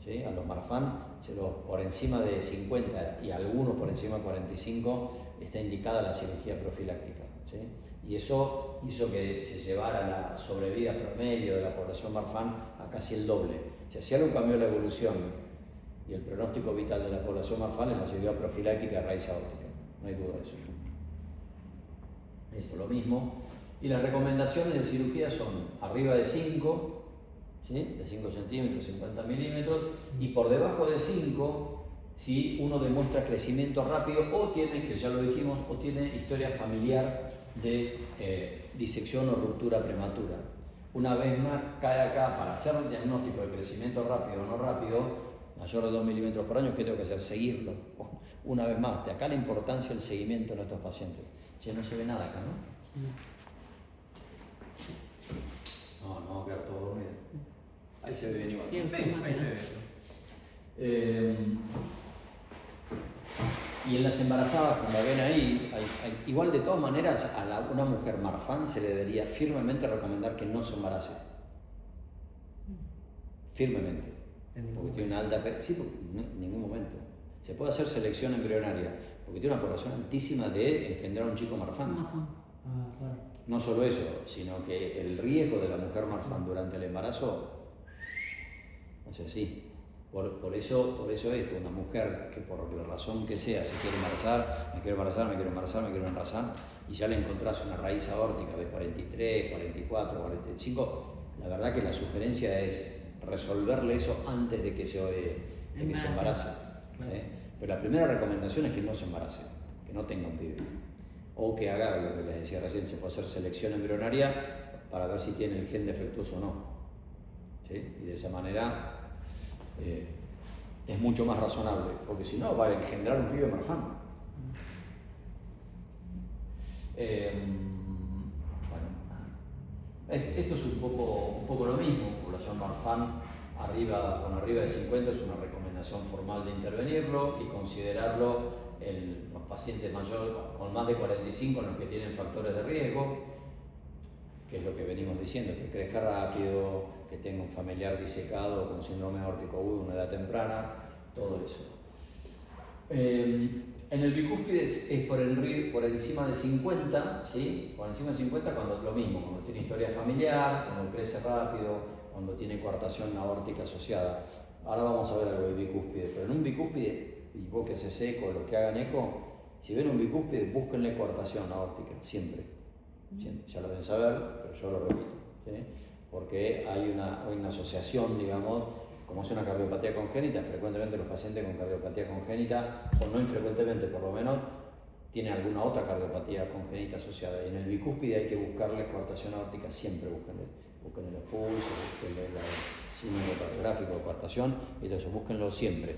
¿sí? A los Marfan, por encima de 50 y algunos por encima de 45, está indicada la cirugía profiláctica, ¿sí? Y eso hizo que se llevara la sobrevida promedio de la población Marfan a casi el doble. O sea, si algo cambió la evolución y el pronóstico vital de la población Marfan es la cirugía profiláctica de raíz aórtica. no hay duda de eso. Esto lo mismo. Y las recomendaciones de cirugía son arriba de 5, ¿sí? De 5 centímetros, 50 milímetros, y por debajo de 5, si uno demuestra crecimiento rápido o tiene, que ya lo dijimos, o tiene historia familiar de disección o ruptura prematura. Una vez más, cae acá para hacer un diagnóstico de crecimiento rápido o no rápido, mayor de 2 milímetros por año, ¿qué tengo que hacer? Seguirlo. Una vez más, de acá la importancia del seguimiento de nuestros pacientes. Che, no se ve nada acá, ¿no? No, va a quedar todo dormido. Ahí se ve bien igual. Sí, Sí, ahí se ve. Y en las embarazadas, como ven ahí, igual de todas maneras a una mujer Marfan se le debería firmemente recomendar que no se embarace. Firmemente. Porque tiene una alta... Sí, porque en ningún momento. Se puede hacer selección embrionaria, porque tiene una población altísima de engendrar un chico Marfan. Ah, claro. No solo eso, sino que el riesgo de la mujer Marfan durante el embarazo, no sé, sí. Por eso esto, una mujer que por la razón que sea se quiere embarazar, me quiero embarazar, y ya le encontrás una raíz aórtica de 43, 44, 45, la verdad que la sugerencia es resolverle eso antes de que se embarace. ¿Sí? Pero la primera recomendación es que no se embarace, que no tenga un pibe. O que haga lo que les decía recién, se puede hacer selección embrionaria para ver si tiene el gen defectuoso o no. ¿Sí? Y de esa manera es mucho más razonable, porque si no va a engendrar un pibe Marfan. Esto es un poco lo mismo. Población Marfan con arriba de 50 es una recomendación formal de intervenirlo y considerarlo en los pacientes mayores con más de 45, en los que tienen factores de riesgo, que es lo que venimos diciendo, que crezca rápido, que tenga un familiar disecado con síndrome aórtico agudo a una edad temprana, todo eso. En el bicúspide es por encima de 50, ¿sí? Por encima de 50 cuando lo mismo, cuando tiene historia familiar, cuando crece rápido, cuando tiene coartación aórtica asociada. Ahora vamos a ver algo de bicúspide, pero en un bicúspide, y vos que haces eco, los que hagan eco, si ven un bicúspide, búsquenle coartación aórtica, siempre. Ya lo deben saber, pero yo lo repito, ¿sí? Porque hay una asociación, digamos, como es una cardiopatía congénita, frecuentemente los pacientes con cardiopatía congénita, o no infrecuentemente por lo menos, tienen alguna otra cardiopatía congénita asociada. Y en el bicúspide hay que buscarle coartación aórtica, siempre búsquenle los pulsos, búsquenle el síndrome cardiográfico de coartación, y entonces búsquenlo siempre.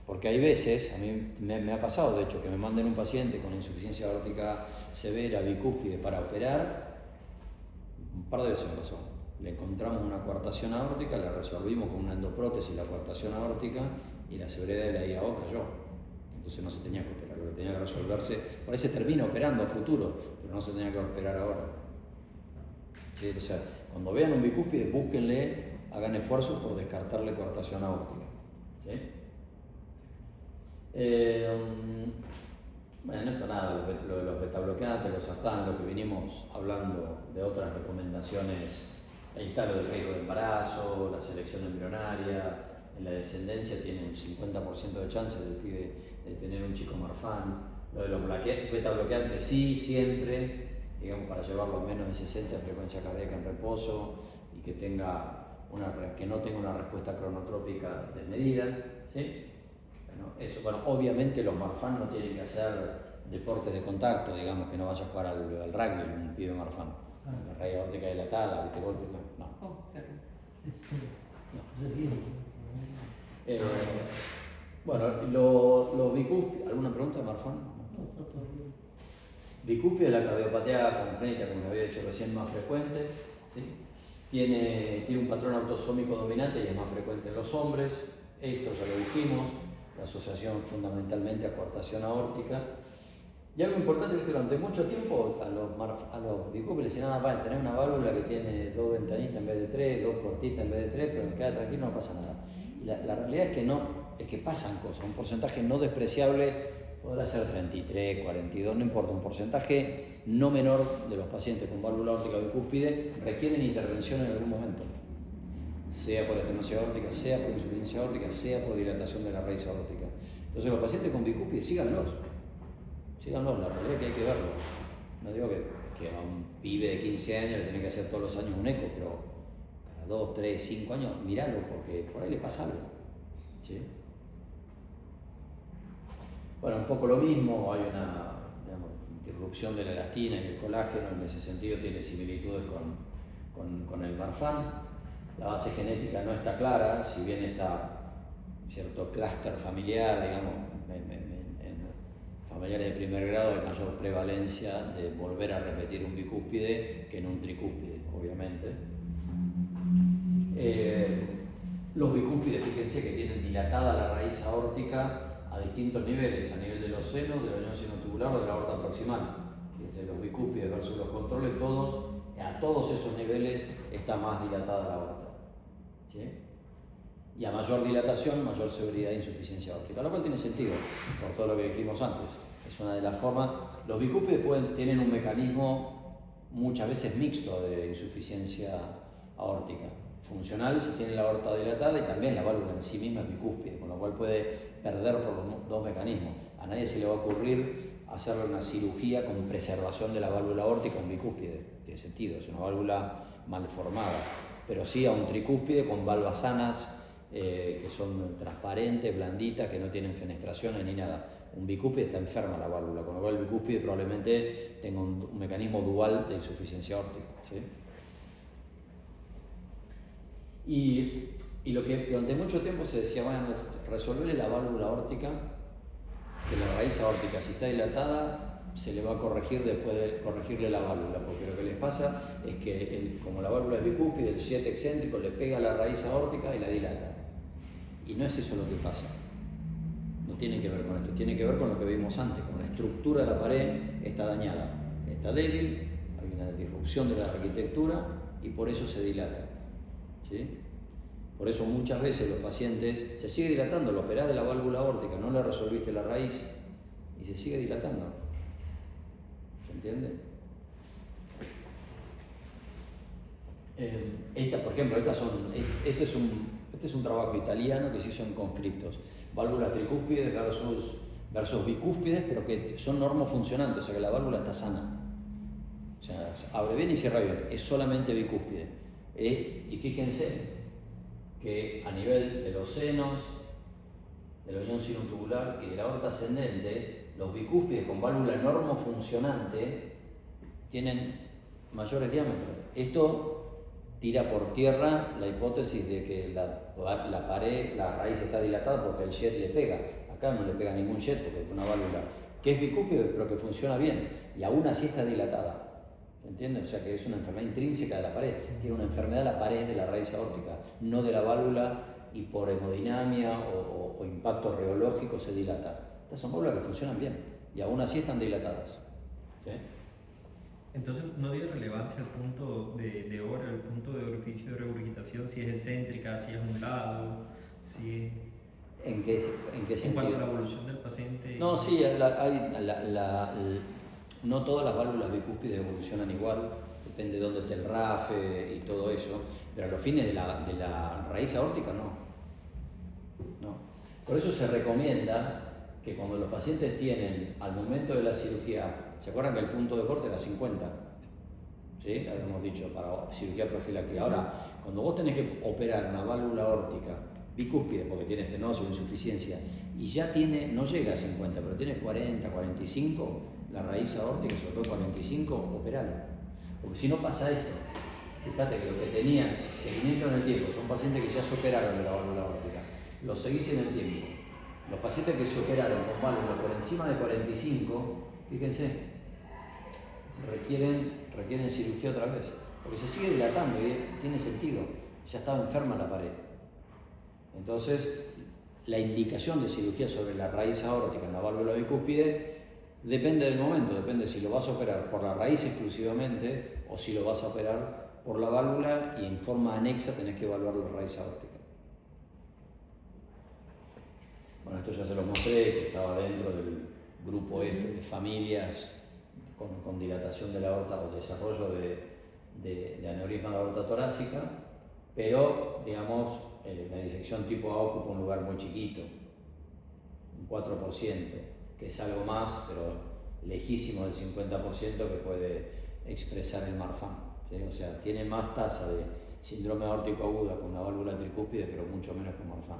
Porque hay veces, a mí me ha pasado de hecho, que me manden un paciente con insuficiencia aórtica severa, bicúspide, para operar, un par de veces me pasó. Le encontramos una coartación aórtica, la resolvimos con una endoprótesis la coartación aórtica y la severidad de la IAO cayó. Entonces no se tenía que operar, lo que tenía que resolverse, por ahí se termina operando a futuro, pero no se tenía que operar ahora. ¿Sí? O sea, cuando vean un bicúspide, búsquenle, hagan esfuerzos por descartarle coartación aórtica. ¿Sí? Bueno, esto nada, lo de los betabloqueantes, los sartán, lo que vinimos hablando de otras recomendaciones. Ahí está lo del riesgo de embarazo, la selección embrionaria, en la descendencia tiene un 50% de chance del pibe de tener un chico Marfan. Lo de los betabloqueantes sí, siempre, digamos, para llevarlo a menos de 60 de frecuencia cardíaca en reposo y que no tenga una respuesta cronotrópica desmedida, ¿sí? Bueno, obviamente los Marfan no tienen que hacer deportes de contacto, digamos, que no vaya a jugar al rugby un pibe Marfan. La raíz aórtica dilatada, ¿viste? Golpe, no. Bueno, los bicúspides, ¿alguna pregunta, Marfan? Bicúspide de la cardiopatía congénita, como les había dicho recién, más frecuente, ¿sí? Tiene un patrón autosómico dominante y es más frecuente en los hombres. Esto ya lo dijimos, la asociación fundamentalmente a coartación aórtica. Y algo importante es que durante mucho tiempo a los bicúspides les decían, van a tener una válvula que tiene 2 ventanitas en vez de 3, 2 puertitas en vez de 3, pero me queda tranquilo, no pasa nada. Y la realidad es que no, es que pasan cosas, un porcentaje no despreciable, podrá ser 33, 42, no importa, un porcentaje no menor de los pacientes con válvula aórtica bicúspide requieren intervención en algún momento, sea por estenosis aórtica, sea por insuficiencia aórtica, sea por dilatación de la raíz aórtica. Entonces los pacientes con bicúspide síganlos. síganlo, la realidad es que hay que verlo. No digo que a un pibe de 15 años le tiene que hacer todos los años un eco, pero cada 2, 3, 5 años, míralo, porque por ahí le pasa algo. ¿Sí? Bueno, un poco lo mismo, hay una interrupción de la elastina y el colágeno, en ese sentido tiene similitudes con el marfan. La base genética no está clara, si bien está cierto clúster familiar, digamos, en familiares de primer grado hay mayor prevalencia de volver a repetir un bicúspide que en un tricúspide, obviamente. Los bicúspides, fíjense que tienen dilatada la raíz aórtica a distintos niveles, a nivel de los senos, de la unión sinotubular o de la aorta proximal. Fíjense, los bicúspides versus los controles, a todos esos niveles está más dilatada la aorta. ¿Sí? Y a mayor dilatación, mayor severidad de insuficiencia aórtica, lo cual tiene sentido por todo lo que dijimos antes. Es una de las formas. Los bicúspides tienen un mecanismo muchas veces mixto de insuficiencia aórtica. Funcional si tiene la aorta dilatada y también la válvula en sí misma es bicúspide, con lo cual puede perder por los dos mecanismos. A nadie se le va a ocurrir hacerle una cirugía con preservación de la válvula aórtica en bicúspide. Tiene sentido, es una válvula mal formada. Pero sí a un tricúspide con valvas sanas, que son transparentes, blanditas, que no tienen fenestraciones ni nada. Un bicúspide está enferma la válvula, con lo cual el bicúspide probablemente tenga un mecanismo dual de insuficiencia aórtica. ¿Sí? Y lo que durante mucho tiempo se decía, bueno, es resolverle la válvula aórtica, que la raíz aórtica, si está dilatada, se le va a corregir después de corregirle la válvula, porque lo que les pasa es que como la válvula es bicúspide, el 7 excéntrico le pega a la raíz aórtica y la dilata. Y no es eso lo que pasa. No tiene que ver con esto, tiene que ver con lo que vimos antes, con la estructura de la pared está dañada, está débil, hay una disrupción de la arquitectura y por eso se dilata. ¿Sí? Por eso muchas veces los pacientes se sigue dilatando, lo operás de la válvula aórtica, no le resolviste la raíz y se sigue dilatando. ¿Se entiende? Por ejemplo, este es un trabajo italiano que se hizo en conscriptos. Válvulas tricúspides versus bicúspides, pero que son normofuncionantes, o sea que la válvula está sana. O sea, abre bien y cierra bien, es solamente bicúspide. Y fíjense que a nivel de los senos, de la unión sinotubular y de la aorta ascendente, los bicúspides con válvula normofuncionante tienen mayores diámetros. Esto tira por tierra la hipótesis de que la pared, la raíz está dilatada porque el jet le pega. Acá no le pega ningún jet porque es una válvula que es bicúspide pero que funciona bien y aún así está dilatada. ¿Entienden? O sea que es una enfermedad intrínseca de la pared. Tiene una enfermedad de la pared de la raíz aórtica, no de la válvula, y por hemodinamia o impacto reológico se dilata. Estas son válvulas que funcionan bien y aún así están dilatadas. ¿Sí? Entonces no tiene relevancia el punto de hora, el punto de orificio de regurgitación, si es excéntrica, si es un lado, si... ¿En qué sentido? En cuanto a la evolución del paciente. No, sí, no todas las válvulas bicúspides evolucionan igual, depende de dónde esté el RAFE y todo eso, pero a los fines de la raíz aórtica no. Por eso se recomienda que cuando los pacientes tienen, al momento de la cirugía, ¿se acuerdan que el punto de corte era 50? ¿Sí? Habíamos dicho, para cirugía profiláctica. Ahora, cuando vos tenés que operar una válvula aórtica bicúspide, porque tiene estenosis o insuficiencia, y ya no llega a 50, pero tiene 40, 45, la raíz aórtica, sobre todo 45, operalo. Porque si no pasa esto, fíjate que los que tenían seguimiento en el tiempo son pacientes que ya se operaron de la válvula aórtica, los seguís en el tiempo. Los pacientes que se operaron con válvula por encima de 45, fíjense, requieren cirugía otra vez, porque se sigue dilatando y tiene sentido, ya estaba enferma la pared. Entonces, la indicación de cirugía sobre la raíz aórtica en la válvula bicúspide depende del momento, depende si lo vas a operar por la raíz exclusivamente o si lo vas a operar por la válvula y en forma anexa tenés que evaluar la raíz aórtica. Bueno, esto ya se lo mostré, que estaba dentro del grupo de familias con dilatación de la aorta o desarrollo de aneurisma de la aorta torácica, pero, digamos, la disección tipo A ocupa un lugar muy chiquito, un 4%, que es algo más, pero lejísimo del 50% que puede expresar el Marfan, ¿sí? O sea, tiene más tasa de síndrome aórtico aguda con una válvula tricúspide, pero mucho menos que un Marfan.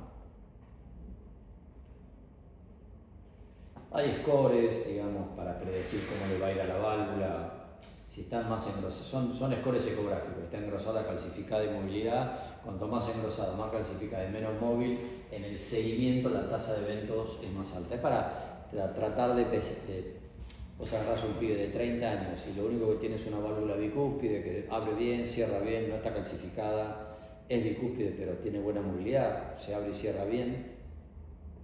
Hay scores, digamos, para predecir cómo le va a ir a la válvula. Si están más engrosadas, son scores ecográficos, está engrosada, calcificada y movilidad. Cuanto más engrosada, más calcificada y menos móvil, en el seguimiento la tasa de eventos es más alta. Es para tratar de vos agarrás un pibe de 30 años y lo único que tiene es una válvula bicúspide que abre bien, cierra bien, no está calcificada, es bicúspide pero tiene buena movilidad, se abre y cierra bien.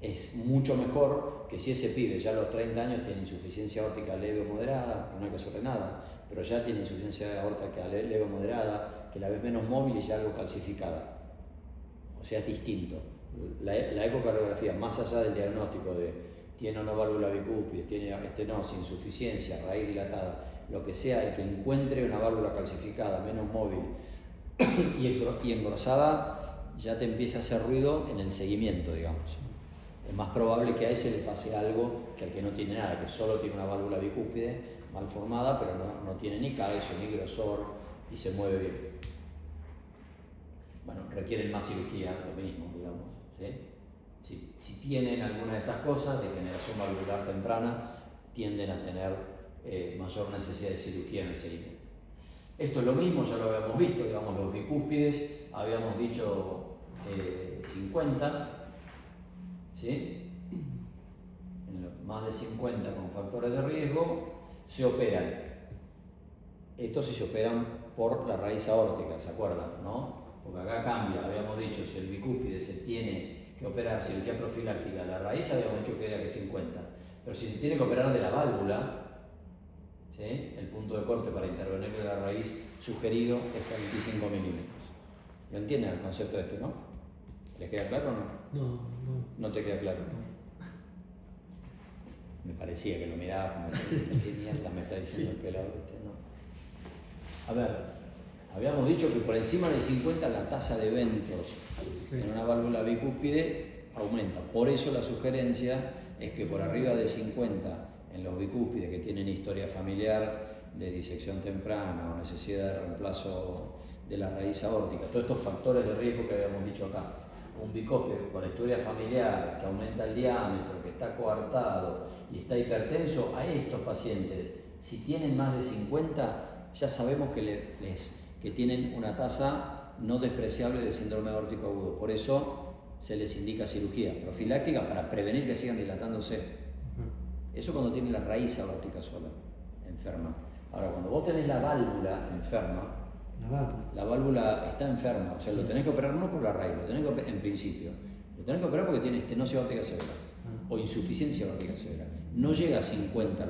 Es mucho mejor que si ese pibe ya a los 30 años tiene insuficiencia aórtica leve o moderada, que no hay que hacerle nada, pero ya tiene insuficiencia aórtica leve o moderada, que la ves menos móvil y ya algo calcificada. O sea, es distinto. La ecocardiografía, más allá del diagnóstico de tiene una válvula bicúspide, tiene estenosis, insuficiencia, raíz dilatada, lo que sea, el que encuentre una válvula calcificada, menos móvil y engrosada, ya te empieza a hacer ruido en el seguimiento, digamos. Es más probable que a ese le pase algo que al que no tiene nada, que solo tiene una válvula bicúspide mal formada, pero no tiene ni calcio, ni grosor y se mueve bien. Bueno, requieren más cirugía, lo mismo, digamos, ¿sí? Si tienen alguna de estas cosas, de generación valvular temprana, tienden a tener mayor necesidad de cirugía en el seguimiento. Esto es lo mismo, ya lo habíamos visto, digamos, los bicúspides, habíamos dicho 50, ¿sí? Más de 50 con factores de riesgo, se operan. Estos sí se operan por la raíz aórtica, ¿se acuerdan? ¿No? Porque acá cambia, habíamos dicho, si el bicúspide se tiene que operar cirugía profiláctica, la raíz habíamos dicho que era que 50, pero si se tiene que operar de la válvula, ¿sí? El punto de corte para intervenir de la raíz sugerido es 45 milímetros. ¿Lo entienden el concepto de este, no? ¿Les queda claro o no? No. ¿No te queda claro? Me parecía que lo mirabas como ¿qué mierda me está diciendo el pelado este? No. A ver, habíamos dicho que por encima de 50 la tasa de eventos en una válvula bicúspide aumenta. Por eso la sugerencia es que por arriba de 50 en los bicúspides que tienen historia familiar de disección temprana o necesidad de reemplazo de la raíz aórtica, todos estos factores de riesgo que habíamos dicho acá, un bicúspide con historia familiar que aumenta el diámetro, que está coartado y está hipertenso, a estos pacientes, si tienen más de 50, ya sabemos que tienen una tasa no despreciable de síndrome aórtico agudo. Por eso se les indica cirugía profiláctica para prevenir que sigan dilatándose. Eso cuando tiene la raíz aórtica sola, enferma. Ahora, cuando vos tenés la válvula enferma, la válvula está enferma, o sea, lo tenés que operar no por la raíz, lo tenés que operar, en principio, lo tenés que operar porque tiene estenosis aórtica severa o insuficiencia aórtica severa. No llega a 50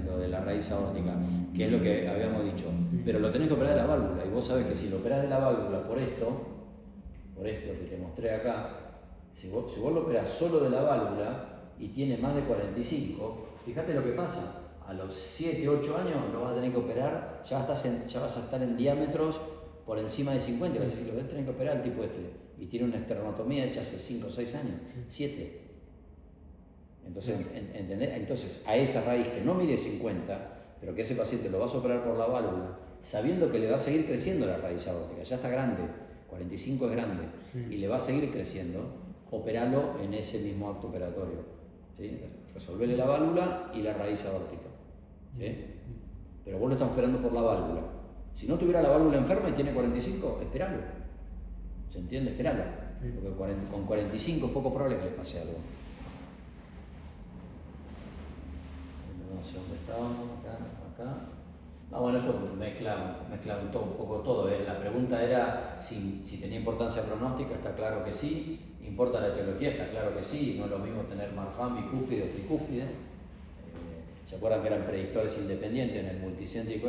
lo de la raíz aórtica, que es lo que habíamos dicho, pero lo tenés que operar de la válvula, y vos sabés que si lo operás de la válvula por esto que te mostré acá, si vos lo operás solo de la válvula y tiene más de 45, fíjate lo que pasa. A los 7, 8 años lo vas a tener que operar, ya vas a estar en diámetros por encima de 50, vas a decir, lo vas a tener que operar el tipo y tiene una esternotomía hecha hace 5 o 6 años, 7. Entonces, ¿entendés? Entonces, a esa raíz que no mide 50, pero que ese paciente lo vas a operar por la válvula, sabiendo que le va a seguir creciendo la raíz aórtica, ya está grande, 45 es grande, y le va a seguir creciendo, operarlo en ese mismo acto operatorio, ¿sí? Resolverle la válvula y la raíz aórtica. ¿Sí? Pero vos lo estás operando por la válvula. Si no tuviera la válvula enferma y tiene 45, esperalo. ¿Se entiende? Esperalo. Porque con 45 es poco probable que le pase algo. No sé dónde estábamos, acá. Ah, bueno, esto mezcla un poco todo. La pregunta era si tenía importancia pronóstica, está claro que sí. ¿Importa la etiología? Está claro que sí. No es lo mismo tener Marfan bicúspide o tricúspide. ¿Se acuerdan que eran predictores independientes en el multicéntrico?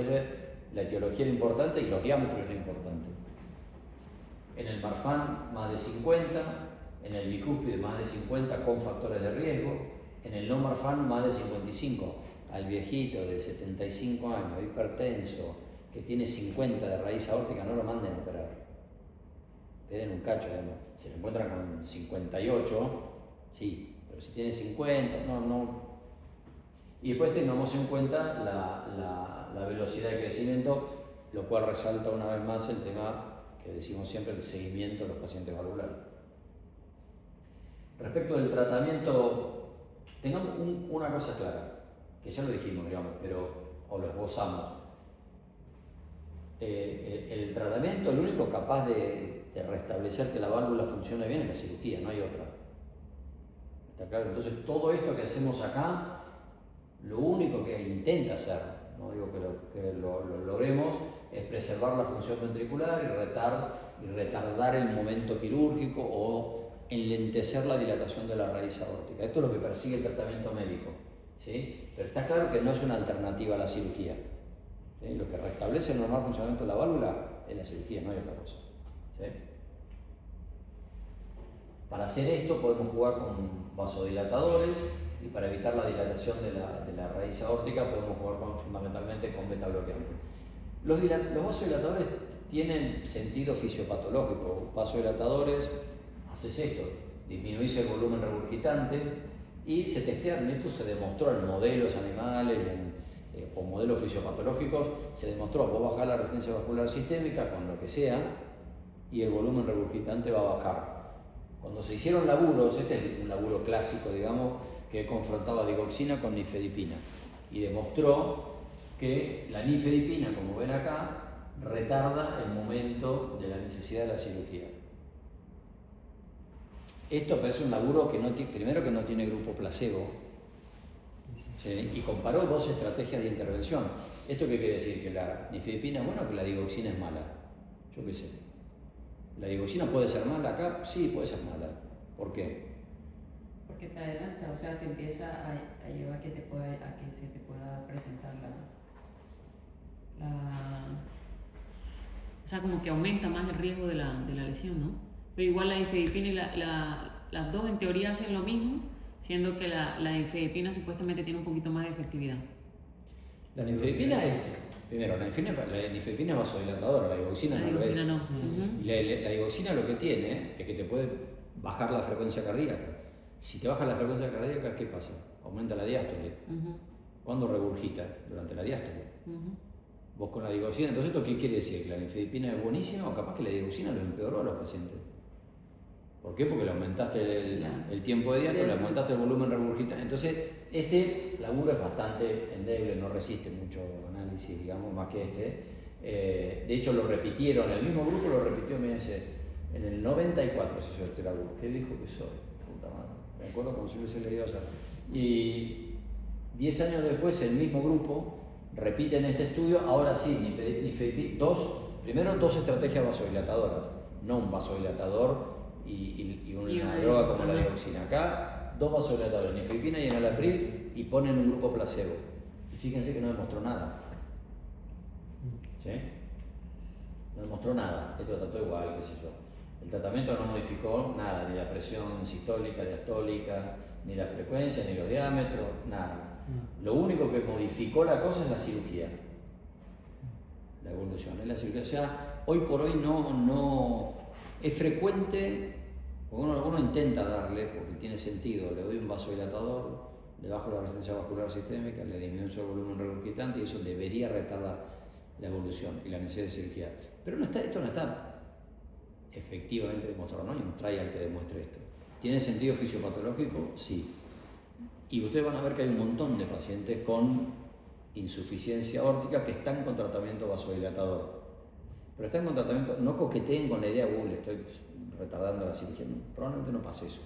La etiología era importante y los diámetros eran importantes. En el Marfan más de 50, en el bicúspide más de 50 con factores de riesgo, en el no Marfan más de 55. Al viejito de 75 años, hipertenso, que tiene 50 de raíz aórtica, no lo manden a operar. Esperen un cacho, digamos. Si lo encuentran con 58, sí, pero si tiene 50, no. Y después tengamos en cuenta la velocidad de crecimiento, lo cual resalta una vez más el tema que decimos siempre, el seguimiento de los pacientes valvulares. Respecto del tratamiento, tengamos una cosa clara, que ya lo dijimos, digamos, o lo esbozamos. El tratamiento, el único capaz de restablecer que la válvula funcione bien es la cirugía, no hay otra. ¿Está claro? Entonces todo esto que hacemos acá, lo único que intenta hacer, no digo que lo logremos, es preservar la función ventricular y retardar el momento quirúrgico o enlentecer la dilatación de la raíz aórtica. Esto es lo que persigue el tratamiento médico, ¿sí? Pero está claro que no es una alternativa a la cirugía, ¿sí? Lo que restablece el normal funcionamiento de la válvula es la cirugía, no hay otra cosa, ¿sí? Para hacer esto podemos jugar con vasodilatadores y para evitar la dilatación de la raíz aórtica podemos jugar fundamentalmente con beta bloqueantes. Los vasodilatadores tienen sentido fisiopatológico. Vasodilatadores, haces esto, disminuís el volumen regurgitante y se testearon. Esto se demostró en modelos animales o modelos fisiopatológicos. Se demostró, vos bajás la resistencia vascular sistémica con lo que sea y el volumen regurgitante va a bajar. Cuando se hicieron laburos, este es un laburo clásico, digamos, que confrontaba digoxina con nifedipina y demostró que la nifedipina, como ven acá, retarda el momento de la necesidad de la cirugía. Esto parece un laburo que primero que no tiene grupo placebo, ¿sí? Y comparó dos estrategias de intervención. ¿Esto qué quiere decir? ¿Que la nifedipina es buena o que la digoxina es mala? Yo qué sé. ¿La digoxina puede ser mala acá? Sí, puede ser mala. ¿Por qué? Porque te adelanta, o sea, te empieza a llevar a que se te pueda presentar o sea, como que aumenta más el riesgo de la lesión, ¿no? Pero igual la nifedipina y las dos en teoría hacen lo mismo, siendo que la nifedipina supuestamente tiene un poquito más de efectividad. La nifedipina primero, la nifedipina es vasodilatadora, la digoxina no lo es. No. Y la digoxina lo que tiene es que te puede bajar la frecuencia cardíaca. Si te baja la frecuencia cardíaca, ¿qué pasa? Aumenta la diástole. ¿Cuándo regurgita? Durante la diástole. Vos con la digoxina, entonces ¿esto qué quiere decir? ¿Que la nifedipina es buenísima o capaz que la digoxina lo empeoró a los pacientes? ¿Por qué? Porque le aumentaste el tiempo de diástole, le aumentaste el volumen regurgitante. Entonces, este laburo es bastante endeble, no resiste mucho análisis, digamos, más que este. De hecho, lo repitieron, el mismo grupo lo repitió, en el 94 se hizo este laburo. ¿Qué dijo que soy? Puta madre. Me acuerdo como si lo hubiese leído ayer. Y 10 años después, el mismo grupo repiten este estudio, ahora sí, primero dos estrategias vasodilatadoras, no un vasodilatador y una droga como la digoxina. Acá, dos vasodilatadores, nifedipina y enalapril, y ponen un grupo placebo. Y fíjense que no demostró nada. ¿Sí? No demostró nada, esto trató igual, qué sé yo. El tratamiento no modificó nada, ni la presión sistólica, diastólica, ni la frecuencia, ni los diámetros, nada. Lo único que modificó la cosa es la cirugía, la evolución, es la cirugía. O sea, hoy por hoy no es frecuente, porque uno intenta darle, porque tiene sentido, le doy un vasodilatador, le bajo la resistencia vascular sistémica, le disminuyo el volumen regurgitante y eso debería retardar la evolución y la necesidad de cirugía. Pero esto no está efectivamente demostrado, no hay un trial que demuestre esto. ¿Tiene sentido fisiopatológico? Sí. Y ustedes van a ver que hay un montón de pacientes con insuficiencia aórtica que están con tratamiento vasodilatador. Pero están con tratamiento, no coqueteen con la idea, le estoy retardando la cirugía. No, probablemente no pasa eso.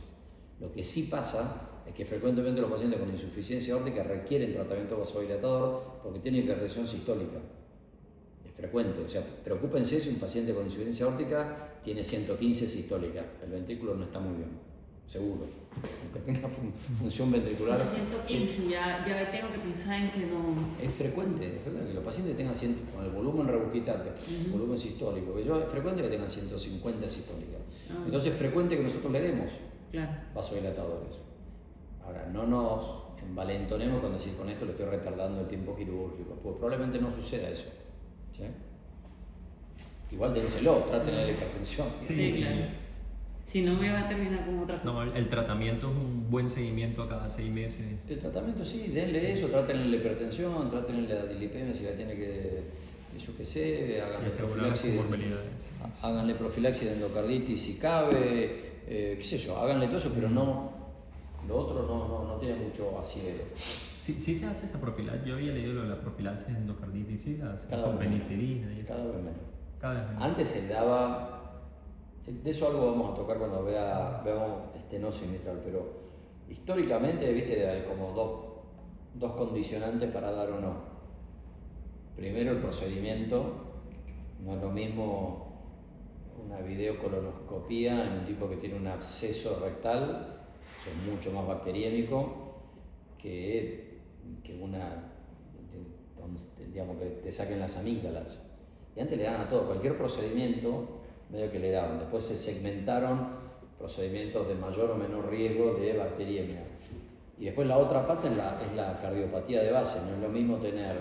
Lo que sí pasa es que frecuentemente los pacientes con insuficiencia aórtica requieren tratamiento vasodilatador porque tienen hipertensión sistólica. Es frecuente, o sea, preocúpense si un paciente con insuficiencia aórtica tiene 115 sistólica. El ventrículo no está muy bien. Seguro, aunque tenga función ventricular. 115, ya tengo que pensar en que no. Es frecuente que los pacientes tengan con el volumen regurgitante, volumen sistólico, es frecuente que tengan 150 sistólicas. Entonces es frecuente que nosotros le demos vasodilatadores. Ahora, no nos envalentonemos con decir con esto le estoy retardando el tiempo quirúrgico, pues probablemente no suceda eso. ¿Sí? Igual dénselo, traten la hipertensión. Sí, claro. Si no, me va a terminar con otra cosa. No, el tratamiento es un buen seguimiento a cada 6 meses. El tratamiento sí, denle eso, trátenle la hipertensión, trátenle la dilipemia si la tiene que, yo qué sé, Y asegurar las comorbilidades. háganle profilaxis de endocarditis si cabe, qué sé yo, háganle todo eso, pero no, lo otro no tiene mucho asidero. Sí se hace esa profilaxis. Yo había leído lo de la profilaxis de endocarditis, sí la hace Cada con vez menos. penicilina y eso. Cada vez menos. Cada vez menos. Antes se le daba, de eso algo vamos a tocar cuando veamos estenosis mitral, pero históricamente, viste, hay como dos condicionantes para dar o no. Primero el procedimiento, no es lo mismo una videocolonoscopía en un tipo que tiene un absceso rectal, es mucho más bacteriémico que digamos, que te saquen las amígdalas. Y antes le daban a todo, cualquier procedimiento medio que le daban. Después se segmentaron procedimientos de mayor o menor riesgo de bacteriemia. Y después la otra parte es la cardiopatía de base. No es lo mismo tener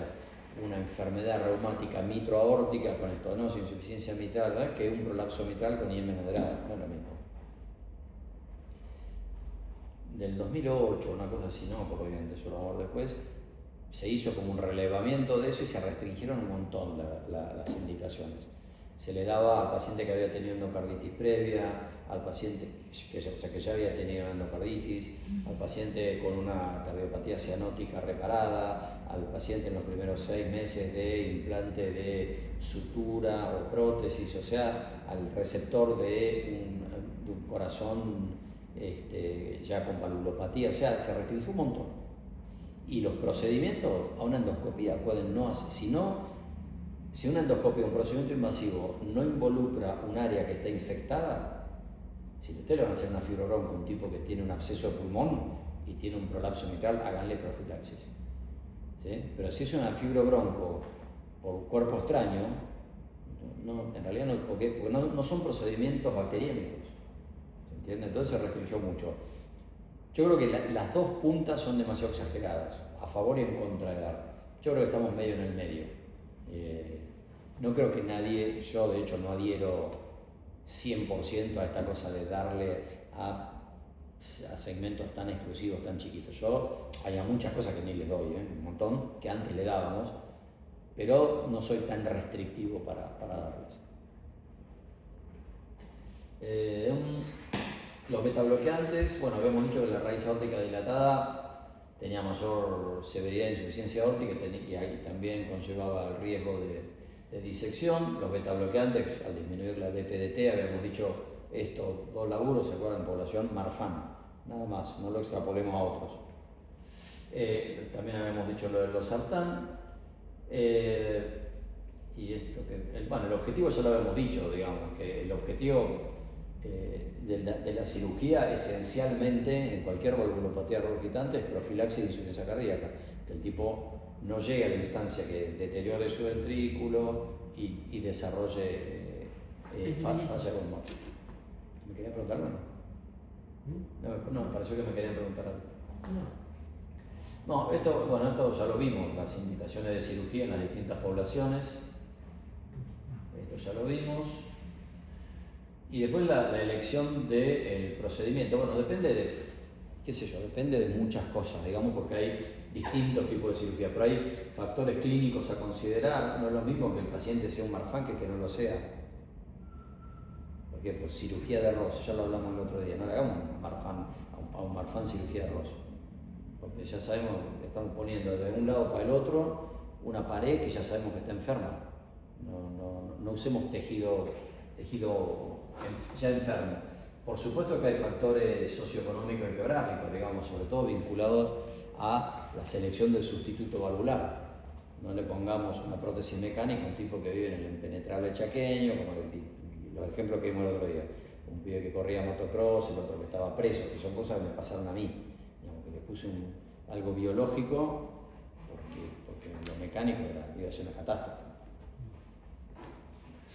una enfermedad reumática mitroaórtica con estenosis, insuficiencia mitral, ¿verdad?, que un prolapso mitral con IM moderada. No es lo mismo. Del 2008, una cosa así, no, por bien, de eso lo vamos a ver después, se hizo como un relevamiento de eso y se restringieron un montón las indicaciones. Se le daba al paciente que había tenido endocarditis previa, al paciente que ya había tenido endocarditis, al paciente con una cardiopatía cianótica reparada, al paciente en los primeros 6 meses de implante de sutura o prótesis, o sea, al receptor de un corazón ya con valvulopatía, o sea, se restringió un montón. Y los procedimientos a una endoscopía pueden no hacer, si una endoscopia, un procedimiento invasivo, no involucra un área que está infectada, si usted le van a hacer una fibrobronco a un tipo que tiene un absceso de pulmón y tiene un prolapso mitral, háganle profilaxis. ¿Sí? Pero si es una fibrobronco por cuerpo extraño, en realidad no, porque no son procedimientos bacteriémicos. ¿Se entiende? Entonces se restringió mucho. Yo creo que las dos puntas son demasiado exageradas, a favor y en contra de dar. Yo creo que estamos medio en el medio. No creo que nadie, yo de hecho no adhiero 100% a esta cosa de darle a segmentos tan exclusivos, tan chiquitos. Hay muchas cosas que ni les doy, un montón, que antes le dábamos, pero no soy tan restrictivo para darles. Los betabloqueantes, bueno, habíamos dicho que la raíz aórtica dilatada tenía mayor severidad de insuficiencia aórtica y ahí también conllevaba el riesgo de disección. Los betabloqueantes, al disminuir la DPDT, habíamos dicho estos dos laburos, ¿se acuerdan? Población Marfan, nada más, no lo extrapolemos a otros. También habíamos dicho lo de los sartán. Y esto el objetivo ya lo habíamos dicho, digamos, que el objetivo de la cirugía esencialmente en cualquier valvulopatía regurgitante es profilaxis de insuficiencia cardíaca, que el tipo no llegue a la instancia que deteriore su ventrículo y desarrolle falla reumática. ¿Me querían preguntar algo? No, me pareció que me querían preguntar algo. No, esto ya lo vimos, las indicaciones de cirugía en las distintas poblaciones. Esto ya lo vimos. Y después la elección del procedimiento. Bueno, depende de muchas cosas, digamos, porque hay distintos tipos de cirugía, pero hay factores clínicos a considerar. No es lo mismo que el paciente sea un Marfan que no lo sea. Porque pues cirugía de Ross, ya lo hablamos el otro día, no le hagamos a un Marfan cirugía de Ross. Porque ya sabemos, estamos poniendo de un lado para el otro una pared que ya sabemos que está enferma. No usemos tejido ya enfermo. Por supuesto que hay factores socioeconómicos y geográficos, digamos, sobre todo vinculados a la selección del sustituto valvular. No le pongamos una prótesis mecánica a un tipo que vive en el impenetrable chaqueño, como los ejemplos que vimos el otro día. Un pibe que corría motocross, el otro que estaba preso, que son cosas que me pasaron a mí. Digamos, que le puse algo biológico porque lo mecánico iba a ser una catástrofe.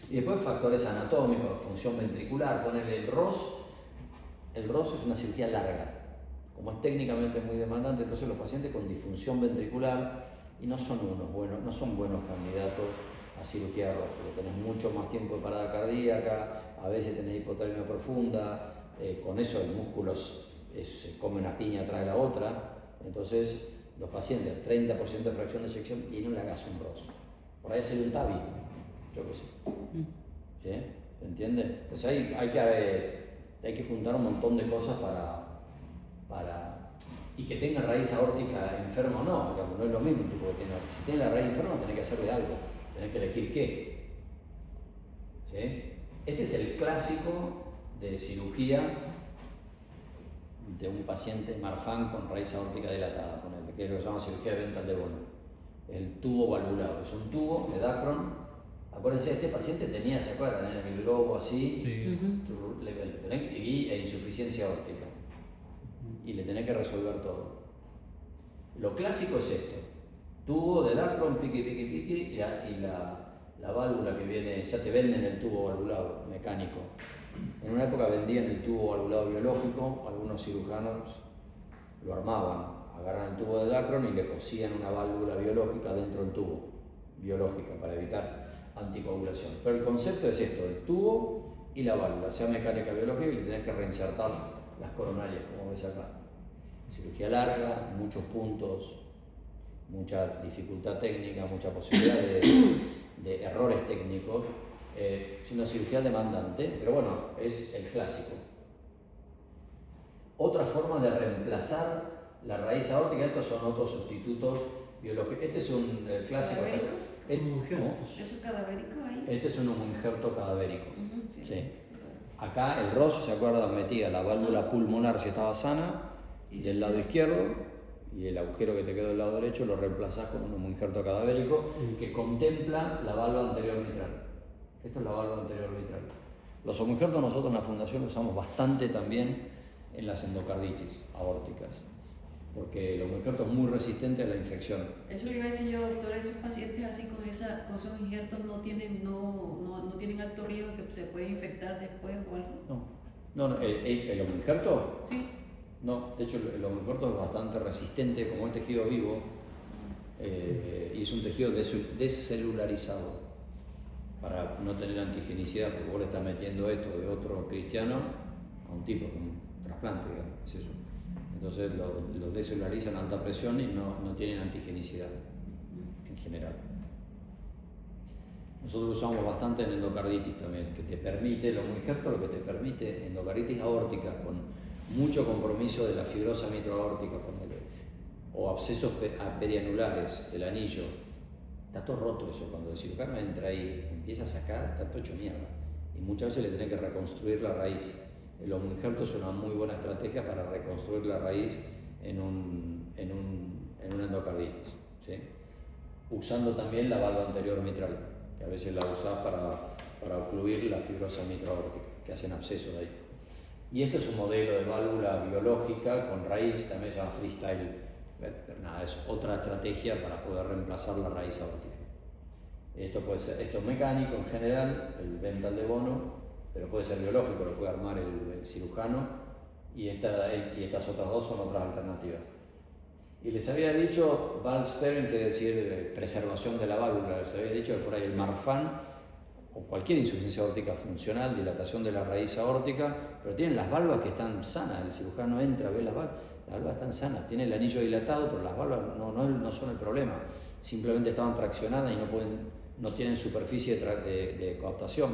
Y después factores anatómicos, función ventricular, ponerle el ROS. El ROS es una cirugía larga. Como es técnicamente muy demandante, entonces los pacientes con disfunción ventricular y no son buenos candidatos a cirugía de ROS, porque tenés mucho más tiempo de parada cardíaca, a veces tenés hipotermia profunda, con eso el músculo se come una piña atrás de la otra. Entonces, los pacientes, 30% de fracción de eyección y no le hagas un ROS. Por ahí hacer un TAVI, yo qué sé. ¿Sí? ¿Se entiende? Pues hay que juntar un montón de cosas y que tenga raíz aórtica enferma o no, digamos, no es lo mismo. Tipo que si tiene la raíz enferma, tenés que hacerle algo, tenés que elegir qué. ¿Sí? Este es el clásico de cirugía de un paciente Marfan con raíz aórtica dilatada, que es lo que se llama cirugía de ventral de Bono. El tubo valvulado, es un tubo de Dacron. Acuérdense, este paciente tenía, ¿se acuerdan? El globo así, Sí. e insuficiencia óptica. Y le tenés que resolver todo. Lo clásico es esto: tubo de Dacron, piqui, y la válvula que viene, ya te venden el tubo valvulado mecánico. En una época vendían el tubo valvulado biológico, algunos cirujanos lo armaban, agarran el tubo de Dacron y le cosían una válvula biológica dentro del tubo, biológica, para evitar anticoagulación. Pero el concepto es esto: el tubo y la válvula, sea mecánica o biológica, y le tenés que reinsertar las coronarias, como ves acá. Cirugía larga, muchos puntos, mucha dificultad técnica, mucha posibilidad de errores técnicos. Es una cirugía demandante, pero bueno, es el clásico. Otra forma de reemplazar la raíz aórtica, estos son otros sustitutos biológicos. Este es un clásico. ¿Eso es cadavérico ahí? Este es un injerto cadavérico. Sí. Sí. Acá el ROS, ¿se acuerdan? Metía la válvula pulmonar si estaba sana del lado izquierdo, y el agujero que te quedó del lado derecho lo reemplazás con un injerto cadavérico que contempla la válvula anterior mitral. Esto es la válvula anterior mitral. Los homoinjertos nosotros en la fundación lo usamos bastante también en las endocarditis aórticas, porque el homoinjerto es muy resistente a la infección. Eso le iba a decir yo, doctor, esos pacientes así con esos injertos no tienen alto riesgo que se pueden infectar después o algo. No, el homoinjerto, Sí. no, de hecho el homoinjerto es bastante resistente, como es tejido vivo, y es un tejido descelularizado, para no tener antigenicidad, porque vos le estás metiendo esto de otro cristiano a un tipo con un trasplante, digamos, es eso. Entonces los descelularizan a alta presión y no tienen antigenicidad en general. Nosotros lo usamos bastante en endocarditis también, que te permite, el homoinjerto lo que te permite, endocarditis aórtica con mucho compromiso de la fibrosa mitroaórtica, o abscesos perianulares del anillo. Está todo roto eso, cuando el cirujano entra ahí, empieza a sacar, está todo hecho mierda. Y muchas veces le tenés que reconstruir la raíz. El homoinjerto es una muy buena estrategia para reconstruir la raíz en una endocarditis, ¿sí? Usando también la valva anterior mitral, que a veces la usás para ocluir la fibrosa mitroaórtica, que hacen abscesos ahí. Y este es un modelo de válvula biológica con raíz, también se llama freestyle. Pero nada, es otra estrategia para poder reemplazar la raíz aórtica. Esto es mecánico en general, el ventral de Bono, pero puede ser biológico, lo puede armar el cirujano, y estas otras dos son otras alternativas. Y les había dicho, valve sparing quiere decir preservación de la válvula, les había dicho que por ahí el Marfan, o cualquier insuficiencia aórtica funcional, dilatación de la raíz aórtica, pero tienen las valvas que están sanas, el cirujano entra, ve las valvas están sanas, tiene el anillo dilatado, pero las valvas no son el problema, simplemente estaban traccionadas y no tienen superficie de coaptación.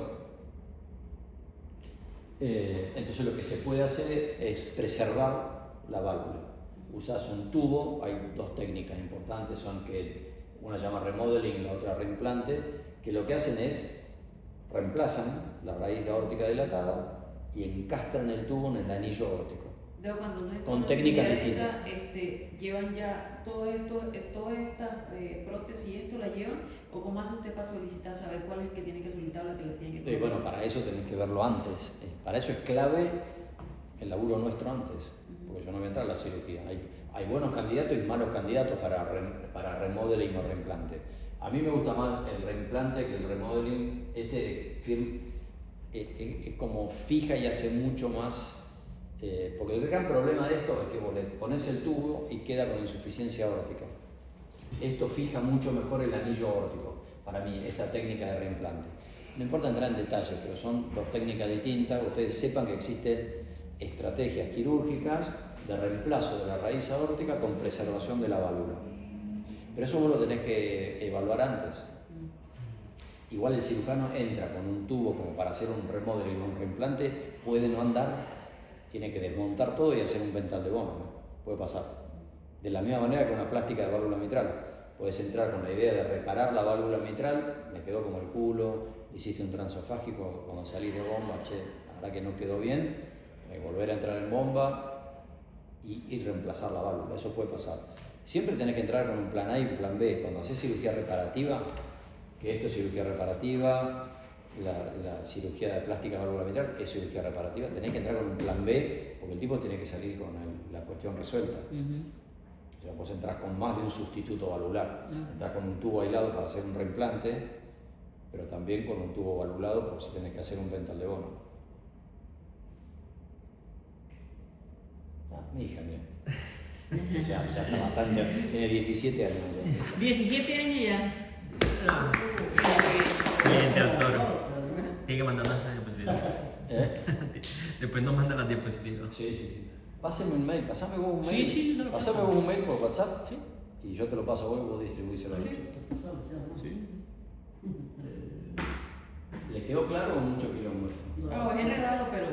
Entonces lo que se puede hacer es preservar la válvula. Usas un tubo, hay dos técnicas importantes, son que una se llama remodeling y la otra reimplante, que lo que hacen es reemplazan la raíz aórtica dilatada y encastran el tubo en el anillo aórtico. Con técnicas distintas. ¿Llevan ya todas estas prótesis y esto la llevan? ¿O cómo hace usted para solicitar, saber cuál es el que tiene que solicitar o la que lo tiene que solicitar? Bueno, para eso tenés que verlo antes. Para eso es clave el laburo nuestro antes, porque yo no voy a entrar a la cirugía. Hay buenos candidatos y malos candidatos para remodeling o reimplante. A mí me gusta más el reimplante que el remodeling. Es como fija y hace mucho más. Porque el gran problema de esto es que vos le pones el tubo y queda con insuficiencia aórtica. Esto fija mucho mejor el anillo aórtico, para mí, esta técnica de reimplante. No importa entrar en detalle, pero son dos técnicas distintas. Ustedes sepan que existen estrategias quirúrgicas de reemplazo de la raíz aórtica con preservación de la válvula. Pero eso vos lo tenés que evaluar antes. Igual el cirujano entra con un tubo como para hacer un remodeling o un reimplante, puede no andar, tiene que desmontar todo y hacer un vental de bomba, ¿no? Puede pasar. De la misma manera que una plástica de válvula mitral. Puedes entrar con la idea de reparar la válvula mitral, me quedó como el culo, hiciste un transofágico, cuando salís de bomba, che, la verdad que no quedó bien, hay que volver a entrar en bomba y reemplazar la válvula, eso puede pasar. Siempre tenés que entrar con un plan A y un plan B. Cuando haces cirugía reparativa, que esto es cirugía reparativa, la cirugía de plástica de válvula mitral es cirugía reparativa, tenés que entrar con un plan B, porque el tipo tiene que salir con la cuestión resuelta. O sea, vos entrás con más de un sustituto valvular, entrás con un tubo aislado para hacer un reimplante, pero también con un tubo valvulado por si tenés que hacer un vental de bono. Mi hija, mira. Ya está bastante, tiene 17 años. 17 años ya. Siguiente autor. Tiene que mandarnos esa diapositiva. Después nos manda las diapositivas. Sí. Pásame un mail, pasame vos un mail. Sí, yo te lo paso. Pasame vos un mail por WhatsApp. Sí. Y yo te lo paso a vos y vos distribuíselo. Sí. ¿Le quedó claro o mucho quilombo? No, es enredado, pero